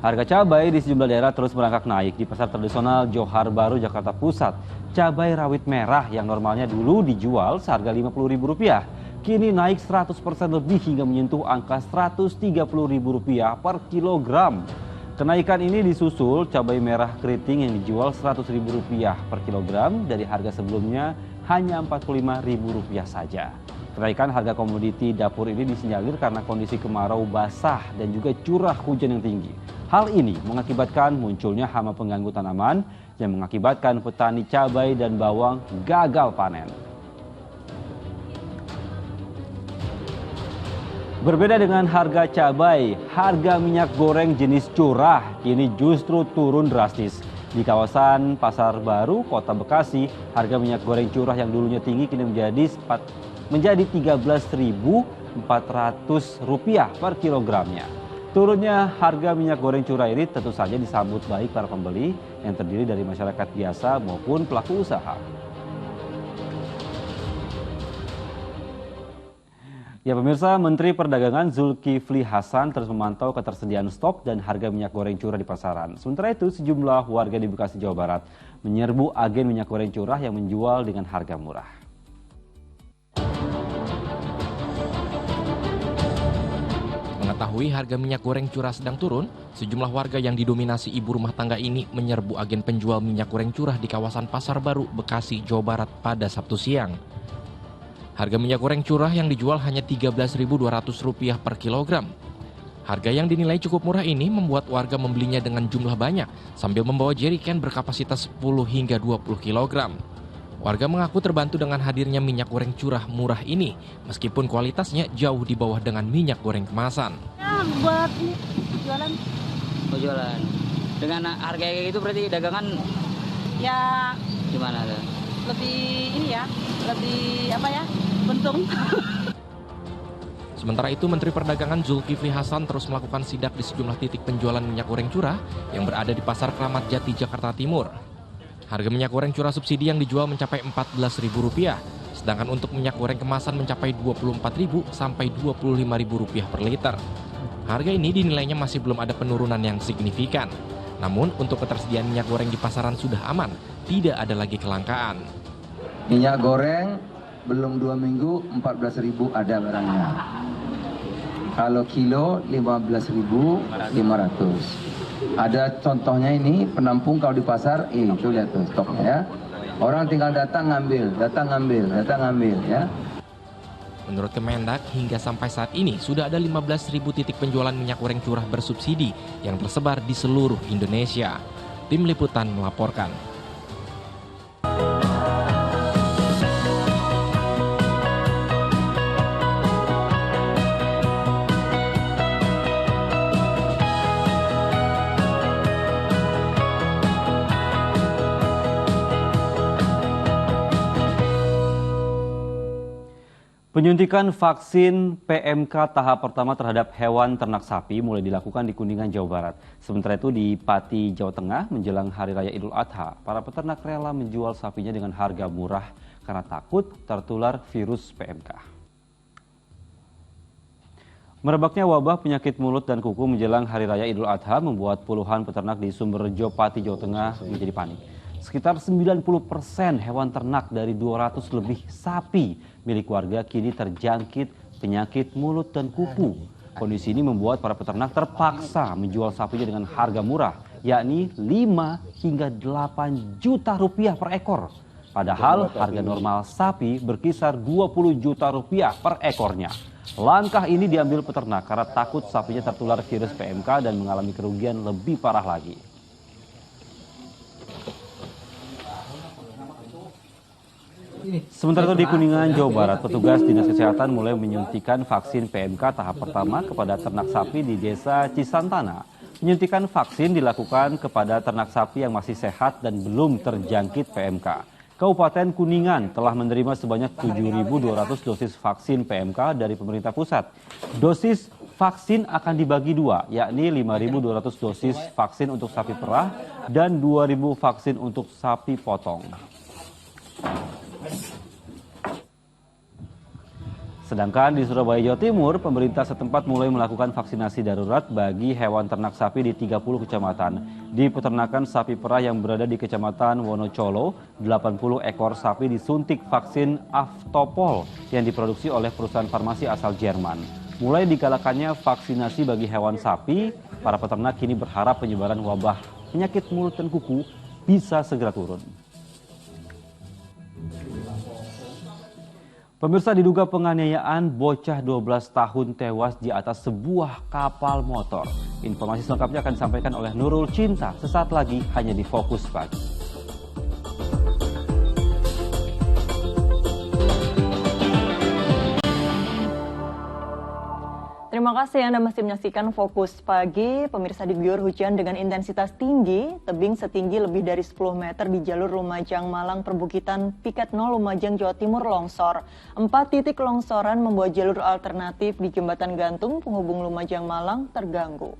Harga cabai di sejumlah daerah terus merangkak naik. Di pasar tradisional Johar Baru, Jakarta Pusat, cabai rawit merah yang normalnya dulu dijual seharga Rp50.000, kini naik 100% lebih hingga menyentuh angka Rp130.000 per kilogram. Kenaikan ini disusul cabai merah keriting yang dijual Rp100.000 per kilogram dari harga sebelumnya hanya Rp45.000 saja. Kenaikan harga komoditi dapur ini disinyalir karena kondisi kemarau basah dan juga curah hujan yang tinggi. Hal ini mengakibatkan munculnya hama pengganggu tanaman yang mengakibatkan petani cabai dan bawang gagal panen. Berbeda dengan harga cabai, harga minyak goreng jenis curah kini justru turun drastis. Di kawasan Pasar Baru, Kota Bekasi, harga minyak goreng curah yang dulunya tinggi kini menjadi Rp13.400 per kilogramnya. Turunnya harga minyak goreng curah ini tentu saja disambut baik para pembeli yang terdiri dari masyarakat biasa maupun pelaku usaha. Ya pemirsa, Menteri Perdagangan Zulkifli Hasan terus memantau ketersediaan stok dan harga minyak goreng curah di pasaran. Sementara itu, sejumlah warga di Bekasi, Jawa Barat menyerbu agen minyak goreng curah yang menjual dengan harga murah. Mengetahui harga minyak goreng curah sedang turun, sejumlah warga yang didominasi ibu rumah tangga ini menyerbu agen penjual minyak goreng curah di kawasan Pasar Baru, Bekasi, Jawa Barat pada Sabtu siang. Harga minyak goreng curah yang dijual hanya Rp13.200 per kilogram. Harga yang dinilai cukup murah ini membuat warga membelinya dengan jumlah banyak sambil membawa jeriken berkapasitas 10 hingga 20 kilogram. Warga mengaku terbantu dengan hadirnya minyak goreng curah murah ini, meskipun kualitasnya jauh di bawah dengan minyak goreng kemasan. Ya, buat ini jualan. Oh, jualan. Dengan harga kayak gitu berarti dagangan Ya gimana tuh? lebih ini ya, lebih apa ya, untung. Sementara itu, Menteri Perdagangan Zulkifli Hasan terus melakukan sidak di sejumlah titik penjualan minyak goreng curah yang berada di Pasar Kramat Jati, Jakarta Timur. Harga minyak goreng curah subsidi yang dijual mencapai Rp14.000, sedangkan untuk minyak goreng kemasan mencapai Rp24.000 sampai Rp25.000 per liter. Harga ini dinilainya masih belum ada penurunan yang signifikan. Namun, untuk ketersediaan minyak goreng di pasaran sudah aman, tidak ada lagi kelangkaan. Minyak goreng belum 2 minggu 14.000 ada barangnya. Kalau kilo 15.500. Ada contohnya ini penampung kalau di pasar, itu lihat tuh stoknya ya. Orang tinggal datang ngambil ya. Menurut Kemendak, hingga sampai saat ini sudah ada 15.000 titik penjualan minyak goreng curah bersubsidi yang tersebar di seluruh Indonesia. Tim Liputan melaporkan. Penyuntikan vaksin PMK tahap pertama terhadap hewan ternak sapi mulai dilakukan di Kuningan, Jawa Barat. Sementara itu di Pati, Jawa Tengah, menjelang Hari Raya Idul Adha, para peternak rela menjual sapinya dengan harga murah karena takut tertular virus PMK. Merebaknya wabah penyakit mulut dan kuku menjelang Hari Raya Idul Adha membuat puluhan peternak di Sumberjo, Pati, Jawa Tengah menjadi panik. Sekitar 90% hewan ternak dari 200 lebih sapi milik warga kini terjangkit penyakit mulut dan kuku. Kondisi ini membuat para peternak terpaksa menjual sapinya dengan harga murah, yakni 5 hingga 8 juta rupiah per ekor. Padahal harga normal sapi berkisar 20 juta rupiah per ekornya. Langkah ini diambil peternak karena takut sapinya tertular virus PMK dan mengalami kerugian lebih parah lagi. Sementara itu di Kuningan, Jawa Barat, petugas Dinas Kesehatan mulai menyuntikan vaksin PMK tahap pertama kepada ternak sapi di Desa Cisantana. Penyuntikan vaksin dilakukan kepada ternak sapi yang masih sehat dan belum terjangkit PMK. Kabupaten Kuningan telah menerima sebanyak 7.200 dosis vaksin PMK dari pemerintah pusat. Dosis vaksin akan dibagi dua, yakni 5.200 dosis vaksin untuk sapi perah dan 2.000 vaksin untuk sapi potong. Sedangkan di Surabaya, Jawa Timur, pemerintah setempat mulai melakukan vaksinasi darurat bagi hewan ternak sapi di 30 kecamatan. Di peternakan sapi perah yang berada di Kecamatan Wonocolo, 80 ekor sapi disuntik vaksin Aftopol yang diproduksi oleh perusahaan farmasi asal Jerman. Mulai digalakannya vaksinasi bagi hewan sapi, para peternak kini berharap penyebaran wabah penyakit mulut dan kuku bisa segera turun. Pemirsa, diduga penganiayaan bocah 12 tahun tewas di atas sebuah kapal motor. Informasi selengkapnya akan disampaikan oleh Nurul Cinta sesaat lagi hanya di Fokus Pagi. Terima kasih Anda masih menyaksikan Fokus Pagi. Pemirsa, diguyur hujan dengan intensitas tinggi, tebing setinggi lebih dari 10 meter di jalur Lumajang Malang perbukitan Piket 0 Lumajang Jawa Timur longsor. 4 titik longsoran membuat jalur alternatif di jembatan gantung penghubung Lumajang Malang terganggu.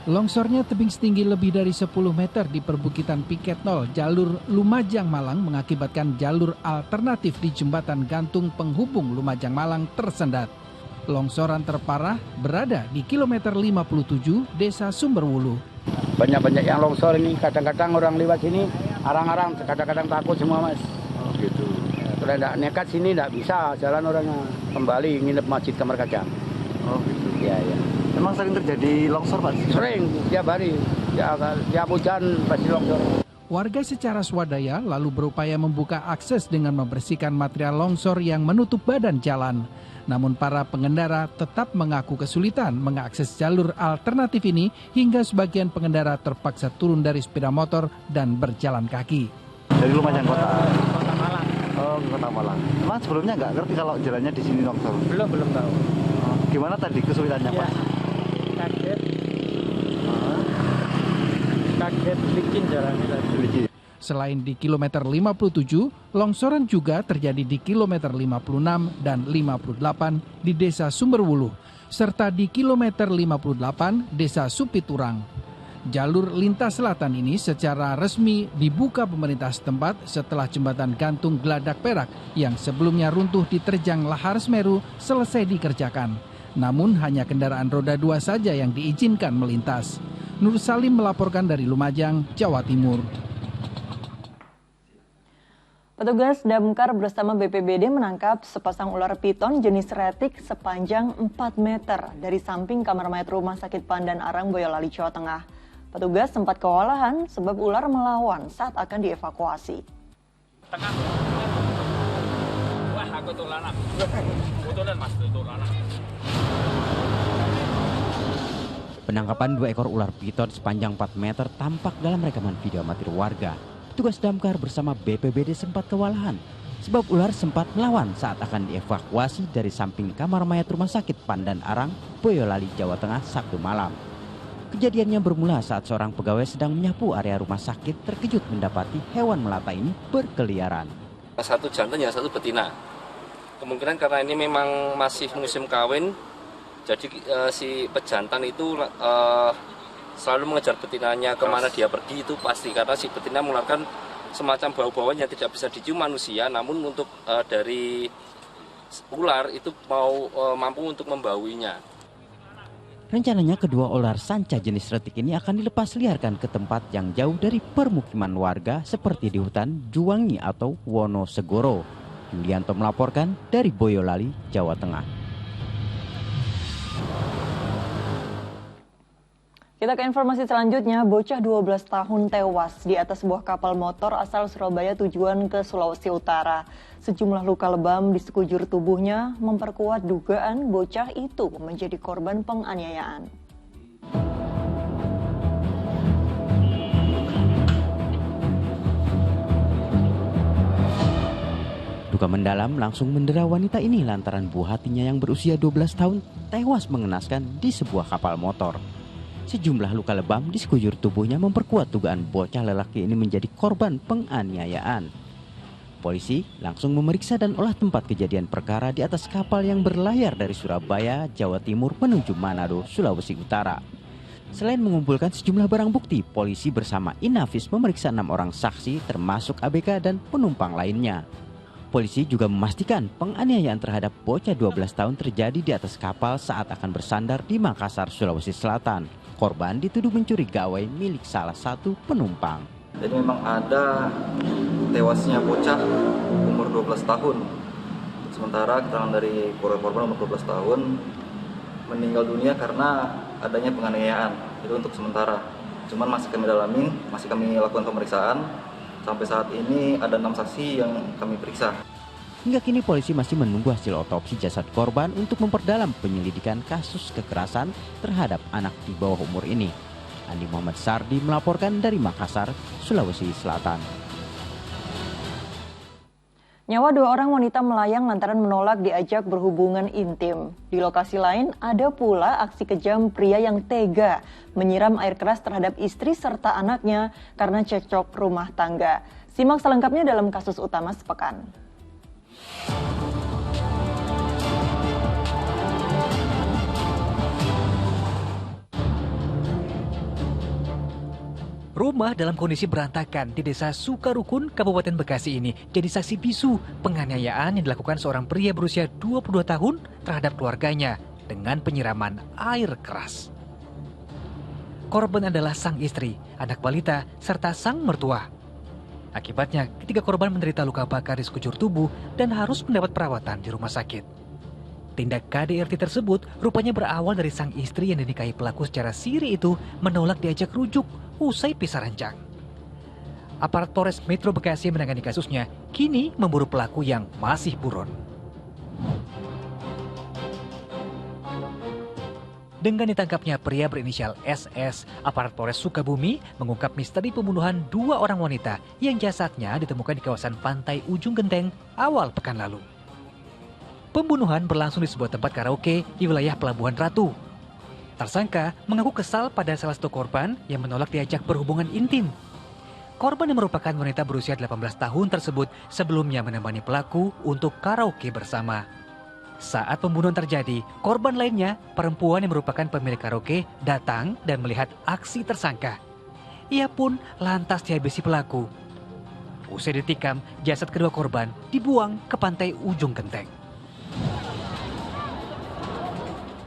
Longsornya tebing setinggi lebih dari 10 meter di perbukitan Piket 0 jalur Lumajang Malang mengakibatkan jalur alternatif di jembatan gantung penghubung Lumajang Malang tersendat. Longsoran terparah berada di kilometer 57 Desa Sumberwulu. Banyak-banyak yang longsor ini, kadang-kadang orang lewat sini arang-arang, kadang-kadang takut semua, Mas. Oh gitu. Kalau tidak nekat sini tidak bisa jalan orangnya, kembali nginep Masjid Kamar Kajang. Oh gitu. Iya, iya. Memang sering terjadi longsor, Pak? Sering, tiap hari. Tiap hujan pasti longsor. Warga secara swadaya lalu berupaya membuka akses dengan membersihkan material longsor yang menutup badan jalan. Namun para pengendara tetap mengaku kesulitan mengakses jalur alternatif ini hingga sebagian pengendara terpaksa turun dari sepeda motor dan berjalan kaki. Dari Lumajang Kota? Kota Malang. Oh, Kota Malang. Emang sebelumnya nggak ngerti kalau jalannya di sini longsor? Belum tahu. Gimana tadi kesulitannya, ya, Pak? Kaget bikin jalannya tadi. Selain di kilometer 57, longsoran juga terjadi di kilometer 56 dan 58 di Desa Sumberwulu, serta di kilometer 58 Desa Supiturang. Jalur lintas selatan ini secara resmi dibuka pemerintah setempat setelah jembatan gantung Geladak Perak yang sebelumnya runtuh diterjang lahar Semeru selesai dikerjakan. Namun hanya kendaraan roda 2 saja yang diizinkan melintas. Nur Salim melaporkan dari Lumajang, Jawa Timur. Petugas damkar bersama BPBD menangkap sepasang ular piton jenis retik sepanjang 4 meter dari samping kamar mayat Rumah Sakit Pandan Arang, Boyolali, Jawa Tengah. Petugas sempat kewalahan sebab ular melawan saat akan dievakuasi. Wah, aku tulanak. Betulan Mas, tulanak. Penangkapan 2 ekor ular piton sepanjang 4 meter tampak dalam rekaman video amatir warga. Petugas damkar bersama BPBD sempat kewalahan sebab ular sempat melawan saat akan dievakuasi dari samping kamar mayat Rumah Sakit Pandan Arang, Boyolali, Jawa Tengah, Sabtu malam. Kejadiannya bermula saat seorang pegawai sedang menyapu area rumah sakit terkejut mendapati hewan melata ini berkeliaran. Satu jantan, yang satu betina. Kemungkinan karena ini memang masih musim kawin, jadi si pejantan itu selalu mengejar betinanya kemana dia pergi itu pasti, karena si betina mengeluarkan semacam bau-bauan yang tidak bisa dicium manusia, namun untuk dari ular itu mampu untuk membauinya. Rencananya kedua ular sanca jenis retik ini akan dilepas liarkan ke tempat yang jauh dari permukiman warga seperti di hutan Juwangi atau Wonosegoro. Yulianto melaporkan dari Boyolali, Jawa Tengah. Kita ke informasi selanjutnya, bocah 12 tahun tewas di atas sebuah kapal motor asal Surabaya tujuan ke Sulawesi Utara. Sejumlah luka lebam di sekujur tubuhnya memperkuat dugaan bocah itu menjadi korban penganiayaan. Duka mendalam langsung mendera wanita ini lantaran buah hatinya yang berusia 12 tahun tewas mengenaskan di sebuah kapal motor. Sejumlah luka lebam di sekujur tubuhnya memperkuat dugaan bocah lelaki ini menjadi korban penganiayaan. Polisi langsung memeriksa dan olah tempat kejadian perkara di atas kapal yang berlayar dari Surabaya, Jawa Timur menuju Manado, Sulawesi Utara. Selain mengumpulkan sejumlah barang bukti, polisi bersama Inavis memeriksa 6 orang saksi termasuk ABK dan penumpang lainnya. Polisi juga memastikan penganiayaan terhadap bocah 12 tahun terjadi di atas kapal saat akan bersandar di Makassar, Sulawesi Selatan. Korban dituduh mencuri gawai milik salah satu penumpang. Jadi memang ada tewasnya bocah umur 12 tahun. Sementara keterangan dari korban umur 12 tahun meninggal dunia karena adanya penganiayaan. Itu untuk sementara. Cuman masih kami dalamin, masih kami lakukan pemeriksaan. Sampai saat ini ada 6 saksi yang kami periksa. Hingga kini polisi masih menunggu hasil otopsi jasad korban untuk memperdalam penyelidikan kasus kekerasan terhadap anak di bawah umur ini. Andi Muhammad Sardi melaporkan dari Makassar, Sulawesi Selatan. Nyawa 2 orang wanita melayang lantaran menolak diajak berhubungan intim. Di lokasi lain ada pula aksi kejam pria yang tega menyiram air keras terhadap istri serta anaknya karena cekcok rumah tangga. Simak selengkapnya dalam kasus utama sepekan. Rumah dalam kondisi berantakan di Desa Sukarukun, Kabupaten Bekasi ini jadi saksi bisu penganiayaan yang dilakukan seorang pria berusia 22 tahun terhadap keluarganya dengan penyiraman air keras. Korban adalah sang istri, anak balita, serta sang mertua. Akibatnya, ketiga korban menderita luka bakar di sekujur tubuh dan harus mendapat perawatan di rumah sakit. Tindak KDRT tersebut rupanya berawal dari sang istri yang dinikahi pelaku secara siri itu menolak diajak rujuk usai pisah ranjang. Aparat Polres Metro Bekasi yang menangani kasusnya kini memburu pelaku yang masih buron. Dengan ditangkapnya pria berinisial SS, aparat Polres Sukabumi mengungkap misteri pembunuhan 2 orang wanita yang jasadnya ditemukan di kawasan Pantai Ujung Genteng awal pekan lalu. Pembunuhan berlangsung di sebuah tempat karaoke di wilayah Pelabuhan Ratu. Tersangka mengaku kesal pada salah satu korban yang menolak diajak berhubungan intim. Korban yang merupakan wanita berusia 18 tahun tersebut sebelumnya menemani pelaku untuk karaoke bersama. Saat pembunuhan terjadi, korban lainnya, perempuan yang merupakan pemilik karaoke, datang dan melihat aksi tersangka. Ia pun lantas dihabisi pelaku. Usai ditikam, jasad kedua korban dibuang ke Pantai Ujung Genteng.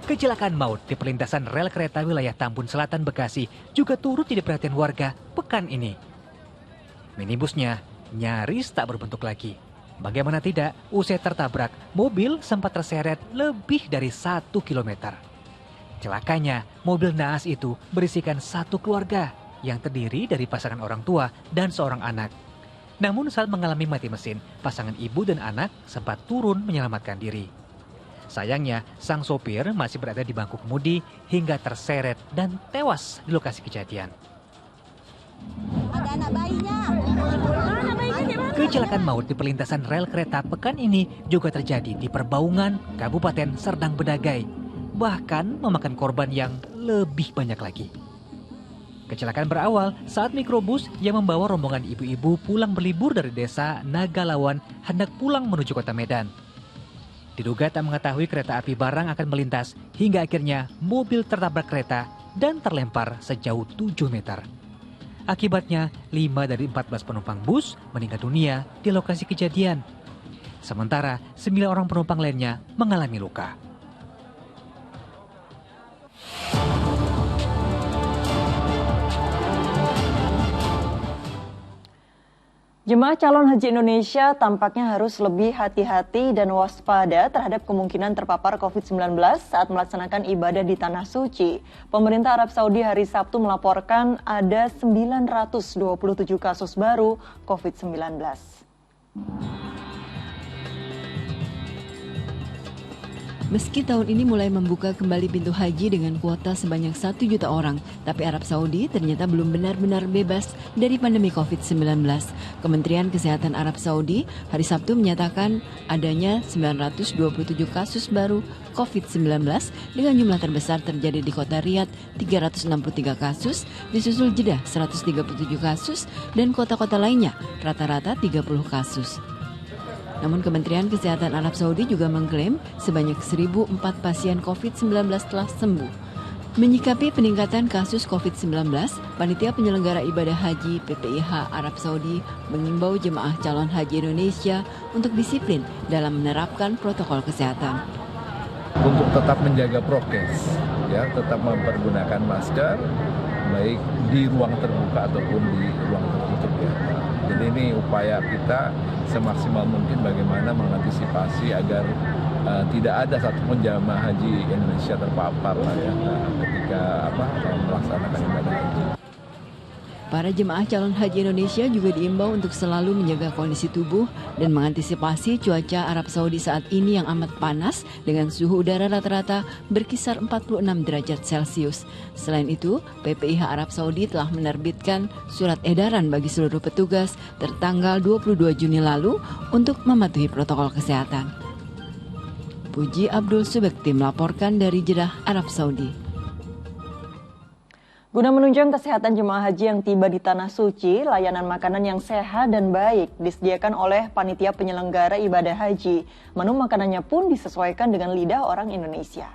Kecelakaan maut di perlintasan rel kereta wilayah Tambun Selatan, Bekasi juga turut jadi perhatian warga pekan ini. Minibusnya nyaris tak berbentuk lagi. Bagaimana tidak, usai tertabrak, mobil sempat terseret lebih dari 1 kilometer. Celakanya, mobil naas itu berisikan satu keluarga yang terdiri dari pasangan orang tua dan seorang anak. Namun saat mengalami mati mesin, pasangan ibu dan anak sempat turun menyelamatkan diri. Sayangnya, sang sopir masih berada di bangku kemudi hingga terseret dan tewas di lokasi kejadian. Ada anak bayinya. Kecelakaan maut di perlintasan rel kereta pekan ini juga terjadi di Perbaungan, Kabupaten Serdang Bedagai. Bahkan memakan korban yang lebih banyak lagi. Kecelakaan berawal saat mikrobus yang membawa rombongan ibu-ibu pulang berlibur dari desa Nagalawan hendak pulang menuju kota Medan. Diduga tak mengetahui kereta api barang akan melintas hingga akhirnya mobil tertabrak kereta dan terlempar sejauh 7 meter. Akibatnya 5 dari 14 penumpang bus meninggal dunia di lokasi kejadian. Sementara 9 orang penumpang lainnya mengalami luka. Jemaah calon haji Indonesia tampaknya harus lebih hati-hati dan waspada terhadap kemungkinan terpapar COVID-19 saat melaksanakan ibadah di Tanah Suci. Pemerintah Arab Saudi hari Sabtu melaporkan ada 927 kasus baru COVID-19. Meski tahun ini mulai membuka kembali pintu haji dengan kuota sebanyak 1 juta orang, tapi Arab Saudi ternyata belum benar-benar bebas dari pandemi COVID-19. Kementerian Kesehatan Arab Saudi hari Sabtu menyatakan adanya 927 kasus baru COVID-19 dengan jumlah terbesar terjadi di kota Riyadh 363 kasus, disusul Jeddah 137 kasus, dan kota-kota lainnya rata-rata 30 kasus. Namun Kementerian Kesehatan Arab Saudi juga mengklaim sebanyak 1.004 pasien COVID-19 telah sembuh. Menyikapi peningkatan kasus COVID-19, Panitia Penyelenggara Ibadah Haji PPIH Arab Saudi mengimbau jemaah calon haji Indonesia untuk disiplin dalam menerapkan protokol kesehatan. Untuk tetap menjaga prokes, ya, tetap mempergunakan masker, baik di ruang terbuka ataupun di ruang tertutup, ya. Jadi ini upaya kita semaksimal mungkin bagaimana mengantisipasi agar tidak ada satupun jamaah haji Indonesia terpapar lah ya ketika melaksanakan ibadah haji. Para jemaah calon haji Indonesia juga diimbau untuk selalu menjaga kondisi tubuh dan mengantisipasi cuaca Arab Saudi saat ini yang amat panas dengan suhu udara rata-rata berkisar 46 derajat Celcius. Selain itu, PPIH Arab Saudi telah menerbitkan surat edaran bagi seluruh petugas tertanggal 22 Juni lalu untuk mematuhi protokol kesehatan. Puji Abdul Subekti melaporkan dari Jeddah, Arab Saudi. Guna menunjang kesehatan jemaah haji yang tiba di Tanah Suci, layanan makanan yang sehat dan baik disediakan oleh Panitia Penyelenggara Ibadah Haji. Menu makanannya pun disesuaikan dengan lidah orang Indonesia.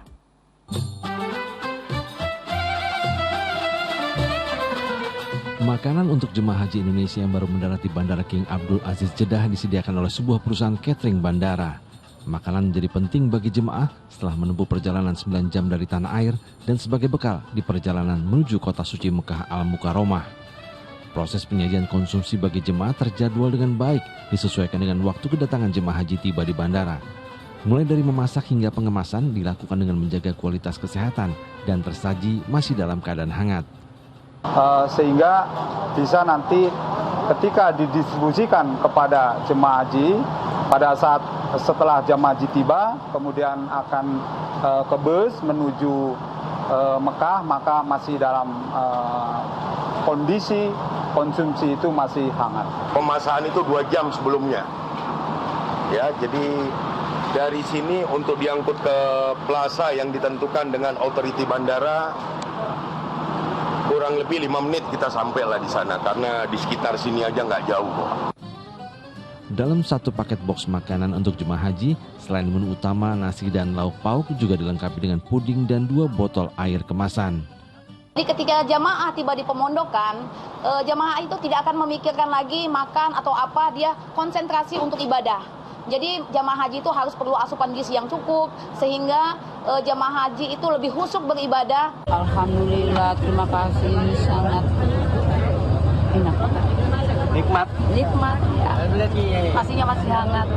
Makanan untuk jemaah haji Indonesia yang baru mendarat di Bandara King Abdul Aziz Jeddah disediakan oleh sebuah perusahaan catering bandara. Makanan menjadi penting bagi jemaah setelah menempuh perjalanan 9 jam dari tanah air dan sebagai bekal di perjalanan menuju kota suci Mekah Al-Mukarramah. Proses penyajian konsumsi bagi jemaah terjadwal dengan baik, disesuaikan dengan waktu kedatangan jemaah haji tiba di bandara. Mulai dari memasak hingga pengemasan dilakukan dengan menjaga kualitas kesehatan dan tersaji masih dalam keadaan hangat. Sehingga bisa nanti ketika didistribusikan kepada jemaah haji, pada saat setelah jemaah haji tiba, kemudian akan ke bus menuju Mekah, maka masih dalam kondisi konsumsi itu masih hangat. Pemasakan itu 2 jam sebelumnya. Ya, jadi dari sini untuk diangkut ke plaza yang ditentukan dengan otoriti bandara, kurang lebih 5 menit kita sampai lah di sana, karena di sekitar sini aja nggak jauh kok. Dalam satu paket box makanan untuk jemaah haji, selain menu utama, nasi dan lauk pauk juga dilengkapi dengan puding dan 2 botol air kemasan. Jadi ketika jamaah tiba di pemondokan, jamaah itu tidak akan memikirkan lagi makan atau apa, dia konsentrasi untuk ibadah. Jadi jamaah haji itu harus perlu asupan gizi yang cukup, sehingga jamaah haji itu lebih husuk beribadah. Alhamdulillah, terima kasih, sangat enak. Nikmat Ya. Nasinya masih hangat.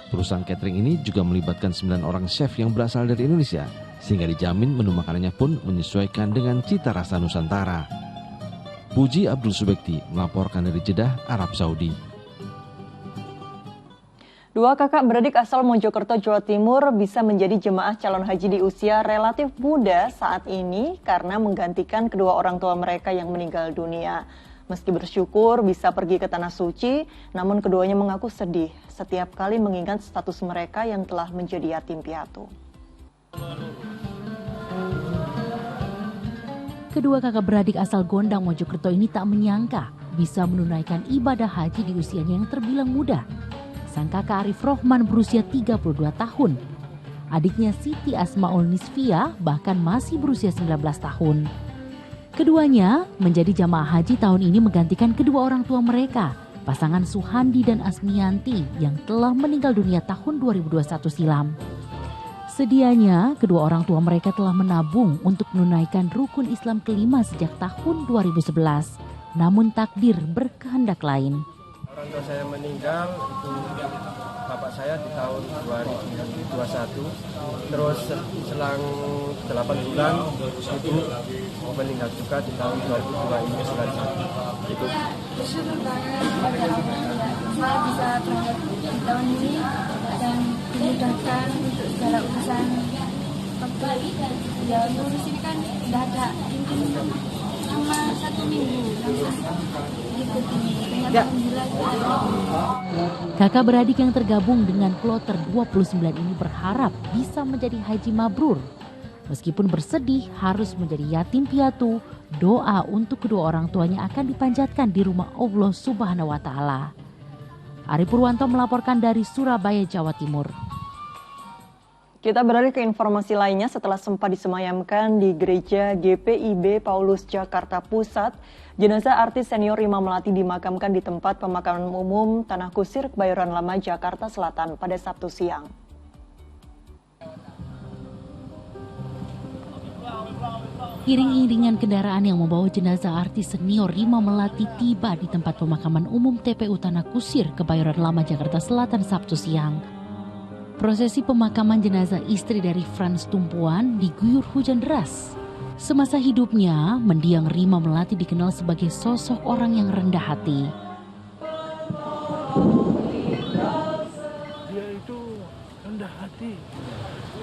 Perusahaan catering ini juga melibatkan 9 orang chef yang berasal dari Indonesia, sehingga dijamin menu makanannya pun menyesuaikan dengan cita rasa Nusantara. Puji Abdul Subekti melaporkan dari Jeddah, Arab Saudi. 2 kakak beradik asal Mojokerto, Jawa Timur bisa menjadi jemaah calon haji di usia relatif muda saat ini karena menggantikan kedua orang tua mereka yang meninggal dunia. Meski bersyukur bisa pergi ke Tanah Suci, namun keduanya mengaku sedih setiap kali mengingat status mereka yang telah menjadi yatim piatu. Kedua kakak beradik asal Gondang Mojokerto ini tak menyangka bisa menunaikan ibadah haji di usianya yang terbilang muda. Sang kakak Arif Rohman berusia 32 tahun. Adiknya Siti Asmaul Nisfia bahkan masih berusia 19 tahun. Keduanya menjadi jamaah haji tahun ini menggantikan kedua orang tua mereka, pasangan Suhandi dan Asmianti yang telah meninggal dunia tahun 2021 silam. Sedianya, kedua orang tua mereka telah menabung untuk menunaikan rukun Islam kelima sejak tahun 2011. Namun takdir berkehendak lain. Orang tua saya meninggal, itu bapak saya di tahun 2021. Terus selang 8 bulan itu meninggal juga di tahun 2002 ini 91. Itu bersyukur banget saya bisa berangkat di tahun ini dan dimudahkan untuk segala urusan. Waktu ya ngurus ini kan tidak ada cuma 1 minggu langsung ikuti dengan alhamdulillah. Kakak beradik yang tergabung dengan kloter 29 ini berharap bisa menjadi haji mabrur. Meskipun bersedih harus menjadi yatim piatu, doa untuk kedua orang tuanya akan dipanjatkan di rumah Allah Subhanahu wa Ta'ala. Ari Purwanto melaporkan dari Surabaya, Jawa Timur. Kita beralih ke informasi lainnya. Setelah sempat disemayamkan di Gereja GPIB Paulus Jakarta Pusat, jenazah artis senior Rima Melati dimakamkan di tempat pemakaman umum Tanah Kusir, Kebayoran Lama, Jakarta Selatan pada Sabtu siang. Iring-iringan kendaraan yang membawa jenazah artis senior Rima Melati tiba di tempat pemakaman umum TPU Tanah Kusir, Kebayoran Lama, Jakarta Selatan Sabtu siang. Prosesi pemakaman jenazah istri dari Frans Tumpuan diguyur hujan deras. Semasa hidupnya, mendiang Rima Melati dikenal sebagai sosok orang yang rendah hati. Dia itu rendah hati.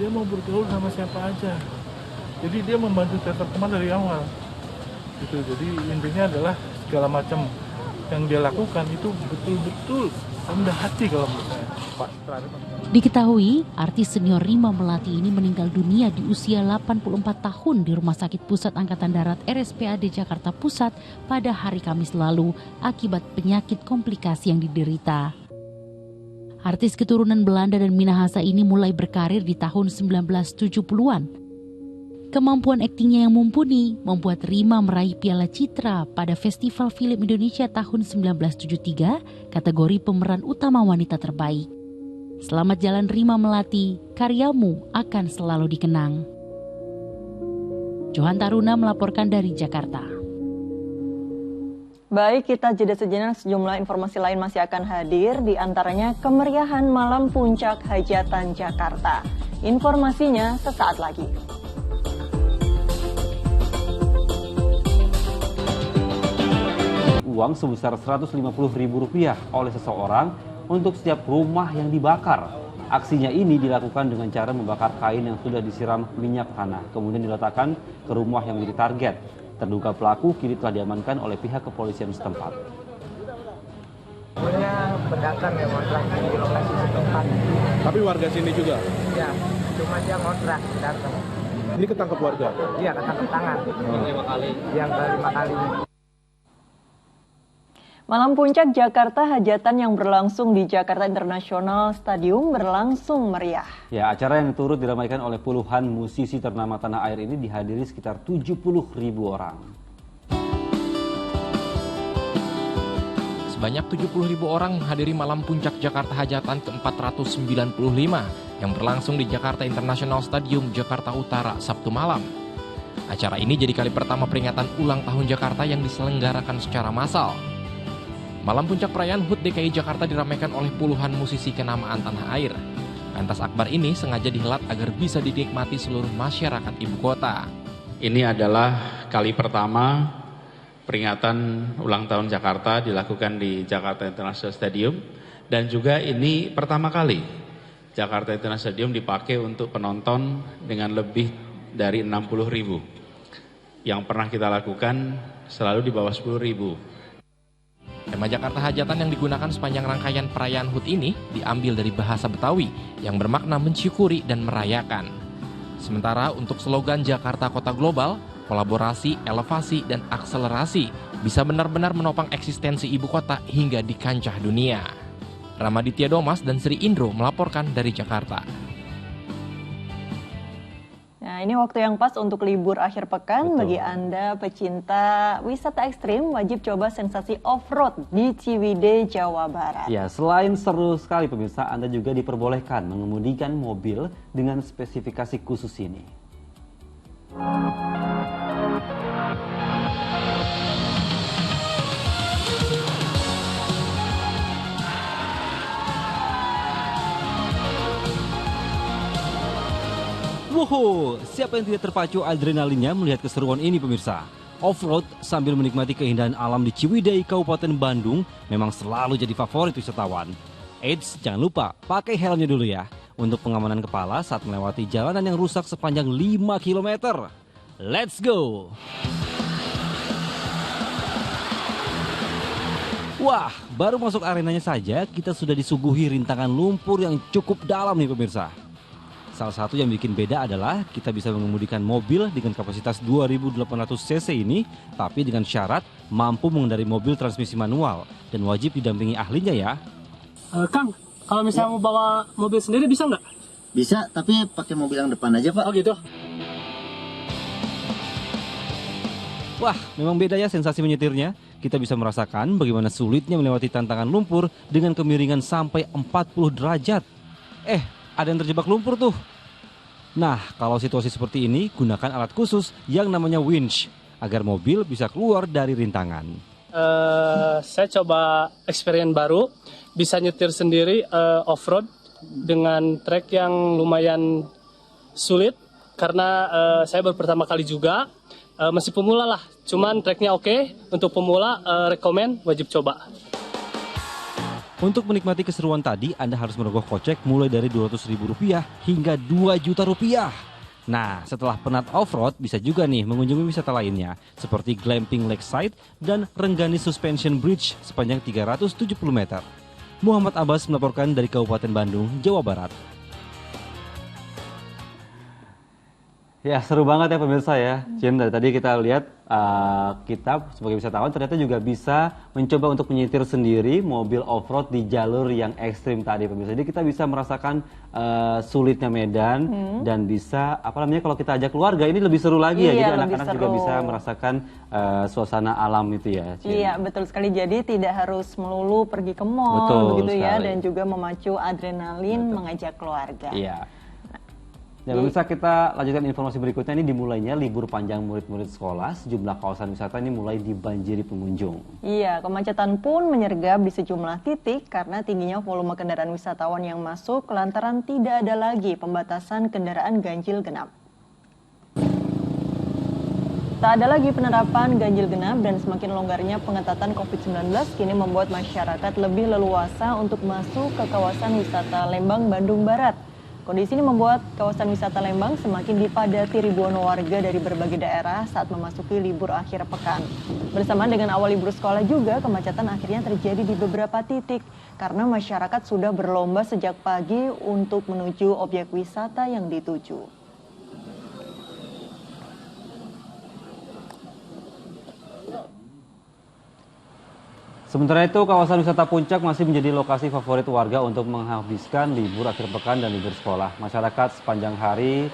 Dia mau bergaul sama siapa aja. Jadi dia membantu teman-teman dari awal. Gitu. Jadi intinya adalah segala macam yang dia lakukan itu betul-betul rendah hati kalau menurut saya. Diketahui, artis senior Rima Melati ini meninggal dunia di usia 84 tahun di Rumah Sakit Pusat Angkatan Darat RSPAD Jakarta Pusat pada hari Kamis lalu akibat penyakit komplikasi yang diderita. Artis keturunan Belanda dan Minahasa ini mulai berkarir di tahun 1970-an. Kemampuan aktingnya yang mumpuni membuat Rima meraih Piala Citra pada Festival Film Indonesia tahun 1973 kategori pemeran utama wanita terbaik. Selamat jalan Rima Melati, karyamu akan selalu dikenang. Johan Taruna melaporkan dari Jakarta. Baik, kita jeda sejenak, sejumlah informasi lain masih akan hadir, di antaranya kemeriahan malam puncak hajatan Jakarta. Informasinya sesaat lagi. Uang sebesar Rp150.000 oleh seseorang untuk setiap rumah yang dibakar. Aksinya ini dilakukan dengan cara membakar kain yang sudah disiram minyak tanah, kemudian diletakkan ke rumah yang menjadi target. Terduga pelaku kini telah diamankan oleh pihak kepolisian setempat. Punya pedagang yang ngontrak di lokasi setempat. Tapi warga sini juga? Ya, cuma dia ngontrak datang. Ini ketangkep warga? Iya, ketangkep tangan. Yang kelima kalinya. Malam puncak Jakarta hajatan yang berlangsung di Jakarta International Stadium berlangsung meriah. Ya, acara yang turut diramaikan oleh puluhan musisi ternama tanah air ini dihadiri sekitar 70.000 orang. Sebanyak 70.000 orang menghadiri malam puncak Jakarta hajatan ke-495 yang berlangsung di Jakarta International Stadium, Jakarta Utara, Sabtu malam. Acara ini jadi kali pertama peringatan ulang tahun Jakarta yang diselenggarakan secara massal. Malam puncak perayaan HUT DKI Jakarta diramaikan oleh puluhan musisi kenamaan tanah air. Pentas akbar ini sengaja dihelat agar bisa dinikmati seluruh masyarakat ibu kota. Ini adalah kali pertama peringatan ulang tahun Jakarta dilakukan di Jakarta International Stadium. Dan juga ini pertama kali Jakarta International Stadium dipakai untuk penonton dengan lebih dari 60.000. Yang pernah kita lakukan selalu di bawah 10.000. Tema Jakarta hajatan yang digunakan sepanjang rangkaian perayaan HUT ini diambil dari bahasa Betawi yang bermakna mensyukuri dan merayakan. Sementara untuk slogan Jakarta Kota Global, kolaborasi, elevasi, dan akselerasi bisa benar-benar menopang eksistensi ibu kota hingga di kancah dunia. Ramaditya Domas dan Sri Indro melaporkan dari Jakarta. Nah, ini waktu yang pas untuk libur akhir pekan. Bagi Anda pecinta wisata ekstrim, wajib coba sensasi off-road di Ciwidey, Jawa Barat. Ya, selain seru sekali pemirsa, Anda juga diperbolehkan mengemudikan mobil dengan spesifikasi khusus ini. Wow, siapa yang tidak terpacu adrenalinnya melihat keseruan ini pemirsa? Off-road sambil menikmati keindahan alam di Ciwidey, Kabupaten Bandung memang selalu jadi favorit wisatawan. Eits, jangan lupa pakai helmnya dulu ya untuk pengamanan kepala saat melewati jalanan yang rusak sepanjang 5 km. Let's go! Wah, baru masuk arenanya saja kita sudah disuguhi rintangan lumpur yang cukup dalam nih pemirsa. Salah satu yang bikin beda adalah kita bisa mengemudikan mobil dengan kapasitas 2.800 cc ini, tapi dengan syarat mampu mengendari mobil transmisi manual dan wajib didampingi ahlinya ya. Kang, kalau misalnya mau bawa mobil sendiri bisa nggak? Bisa, tapi pakai mobil yang depan aja Pak. Oh gitu. Wah, memang beda ya sensasi menyetirnya. Kita bisa merasakan bagaimana sulitnya melewati tantangan lumpur dengan kemiringan sampai 40 derajat. Ada yang terjebak lumpur tuh. Nah, kalau situasi seperti ini, gunakan alat khusus yang namanya winch agar mobil bisa keluar dari rintangan. Saya coba experience baru, bisa nyetir sendiri off-road dengan trek yang lumayan sulit karena saya baru pertama kali juga, masih pemula lah. Cuman treknya oke, untuk pemula rekomen wajib coba. Untuk menikmati keseruan tadi, Anda harus merogoh kocek mulai dari Rp200.000 hingga Rp2 juta. Nah, setelah penat off-road, bisa juga nih mengunjungi wisata lainnya, seperti Glamping Lakeside dan Renggani Suspension Bridge sepanjang 370 meter. Muhammad Abbas melaporkan dari Kabupaten Bandung, Jawa Barat. Ya, seru banget ya pemirsa ya. Cim, dari tadi kita lihat kita sebagai wisatawan ternyata juga bisa mencoba untuk menyetir sendiri mobil off-road di jalur yang ekstrim tadi pemirsa. Jadi kita bisa merasakan sulitnya medan dan bisa kalau kita ajak keluarga ini lebih seru lagi ya. Jadi anak-anak juga bisa merasakan suasana alam itu ya. Cim. Iya, betul sekali. Jadi tidak harus melulu pergi ke mall begitu ya, dan juga memacu adrenalin mengajak keluarga. Iya. Ya, pemirsa, kita lanjutkan informasi berikutnya. Ini dimulainya libur panjang murid-murid sekolah, sejumlah kawasan wisata ini mulai dibanjiri pengunjung. Iya, kemacetan pun menyergap di sejumlah titik karena tingginya volume kendaraan wisatawan yang masuk lantaran tidak ada lagi pembatasan kendaraan ganjil genap. Tak ada lagi penerapan ganjil genap dan semakin longgarnya pengetatan COVID-19 kini membuat masyarakat lebih leluasa untuk masuk ke kawasan wisata Lembang, Bandung Barat. Kondisi ini membuat kawasan wisata Lembang semakin dipadati ribuan warga dari berbagai daerah saat memasuki libur akhir pekan. Bersamaan dengan awal libur sekolah juga, kemacetan akhirnya terjadi di beberapa titik karena masyarakat sudah berlomba sejak pagi untuk menuju objek wisata yang dituju. Sementara itu, kawasan wisata Puncak masih menjadi lokasi favorit warga untuk menghabiskan libur akhir pekan dan libur sekolah. Masyarakat sepanjang hari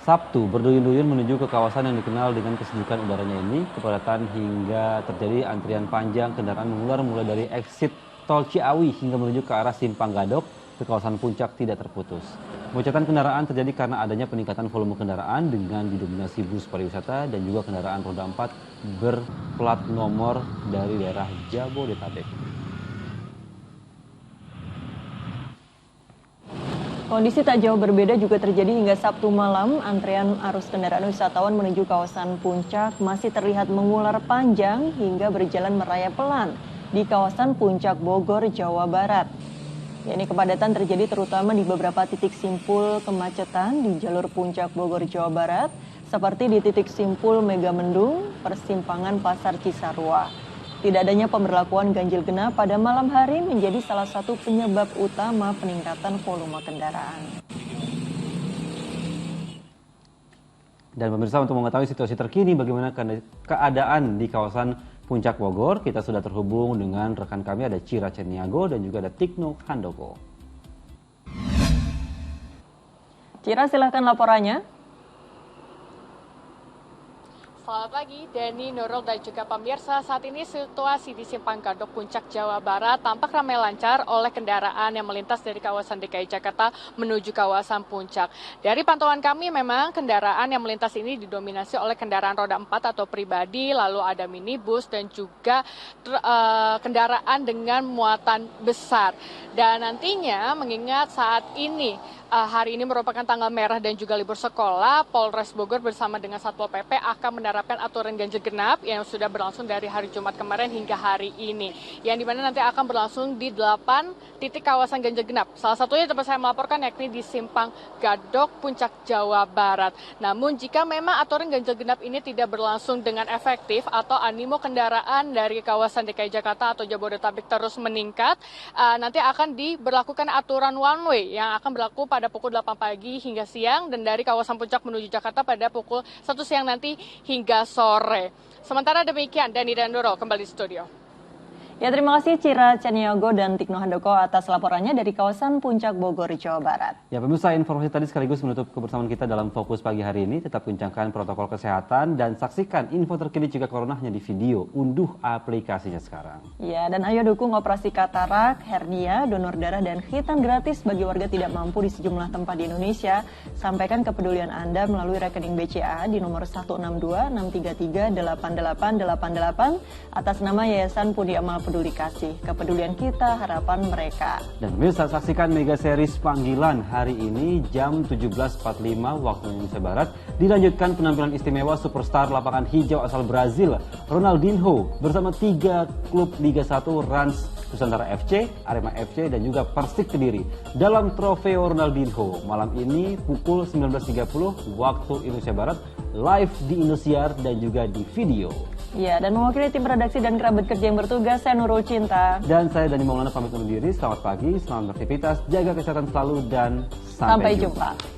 Sabtu berduyun-duyun menuju ke kawasan yang dikenal dengan kesejukan udaranya ini. Kepadatan hingga terjadi antrian panjang kendaraan mengular mulai dari exit Tol Ciawi hingga menuju ke arah Simpang Gadok ke kawasan Puncak tidak terputus. Kemacetan kendaraan terjadi karena adanya peningkatan volume kendaraan dengan didominasi bus pariwisata dan juga kendaraan roda 4 berplat nomor dari daerah Jabodetabek. Kondisi tak jauh berbeda juga terjadi hingga Sabtu malam. Antrean arus kendaraan wisatawan menuju kawasan Puncak masih terlihat mengular panjang hingga berjalan merayap pelan di kawasan Puncak Bogor, Jawa Barat. Ini kepadatan terjadi terutama di beberapa titik simpul kemacetan di jalur Puncak Bogor, Jawa Barat, seperti di titik simpul Megamendung, persimpangan Pasar Cisarua. Tidak adanya pemberlakuan ganjil genap pada malam hari menjadi salah satu penyebab utama peningkatan volume kendaraan. Dan pemirsa, untuk mengetahui situasi terkini bagaimana keadaan di kawasan Puncak Bogor, kita sudah terhubung dengan rekan kami, ada Cira Ceniago dan juga ada Tikno Handoko. Cira, silahkan laporannya. Selamat pagi, Dani, Nurul, dan juga pemirsa. Saat ini situasi di Simpang Gadok Puncak Jawa Barat tampak ramai lancar oleh kendaraan yang melintas dari kawasan DKI Jakarta menuju kawasan Puncak. Dari pantauan kami memang kendaraan yang melintas ini didominasi oleh kendaraan roda 4 atau pribadi, lalu ada minibus dan juga kendaraan dengan muatan besar. Dan nantinya mengingat saat ini hari ini merupakan tanggal merah dan juga libur sekolah, Polres Bogor bersama dengan Satpol PP akan menerapkan aturan ganjil genap yang sudah berlangsung dari hari Jumat kemarin hingga hari ini. Yang dimana nanti akan berlangsung di 8 titik kawasan ganjil genap. Salah satunya tempat saya melaporkan yakni di Simpang Gadok, Puncak Jawa Barat. Namun jika memang aturan ganjil genap ini tidak berlangsung dengan efektif atau animo kendaraan dari kawasan DKI Jakarta atau Jabodetabek terus meningkat, nanti akan diberlakukan aturan one way yang akan berlaku pada pukul 8 pagi hingga siang dan dari kawasan Puncak menuju Jakarta pada pukul 1 siang nanti hingga sore. Sementara demikian, Dani dan Nurul kembali di studio. Ya, terima kasih Cira Ceniago dan Tikno Handoko atas laporannya dari kawasan Puncak Bogor, Jawa Barat. Ya, pemirsa, informasi tadi sekaligus menutup kebersamaan kita dalam Fokus Pagi hari ini. Tetap kencangkan protokol kesehatan dan saksikan info terkini jika corona hanya di video. Unduh aplikasinya sekarang. Ya, dan ayo dukung operasi katarak, hernia, donor darah, dan khitan gratis bagi warga tidak mampu di sejumlah tempat di Indonesia. Sampaikan kepedulian Anda melalui rekening BCA di nomor 162-633-8888 atas nama Yayasan Pundi Amal Peduli Kasih. Kepedulian kita, harapan mereka. Dan pemirsa, saksikan mega series Panggilan hari ini jam 17.45 waktu Indonesia Barat. Dilanjutkan penampilan istimewa superstar lapangan hijau asal Brazil, Ronaldinho, bersama 3 klub Liga 1 Rans Nusantara FC, Arema FC, dan juga Persik Kediri dalam Trofeo Ronaldinho. Malam ini pukul 19.30 waktu Indonesia Barat, live di Indosiar dan juga di video. Ya, dan mewakili tim redaksi dan kerabat kerja yang bertugas, saya Nurul Cinta. Dan saya Dani Maulana pamit undur diri. Selamat pagi, selamat beraktivitas, jaga kesehatan selalu, dan sampai jumpa.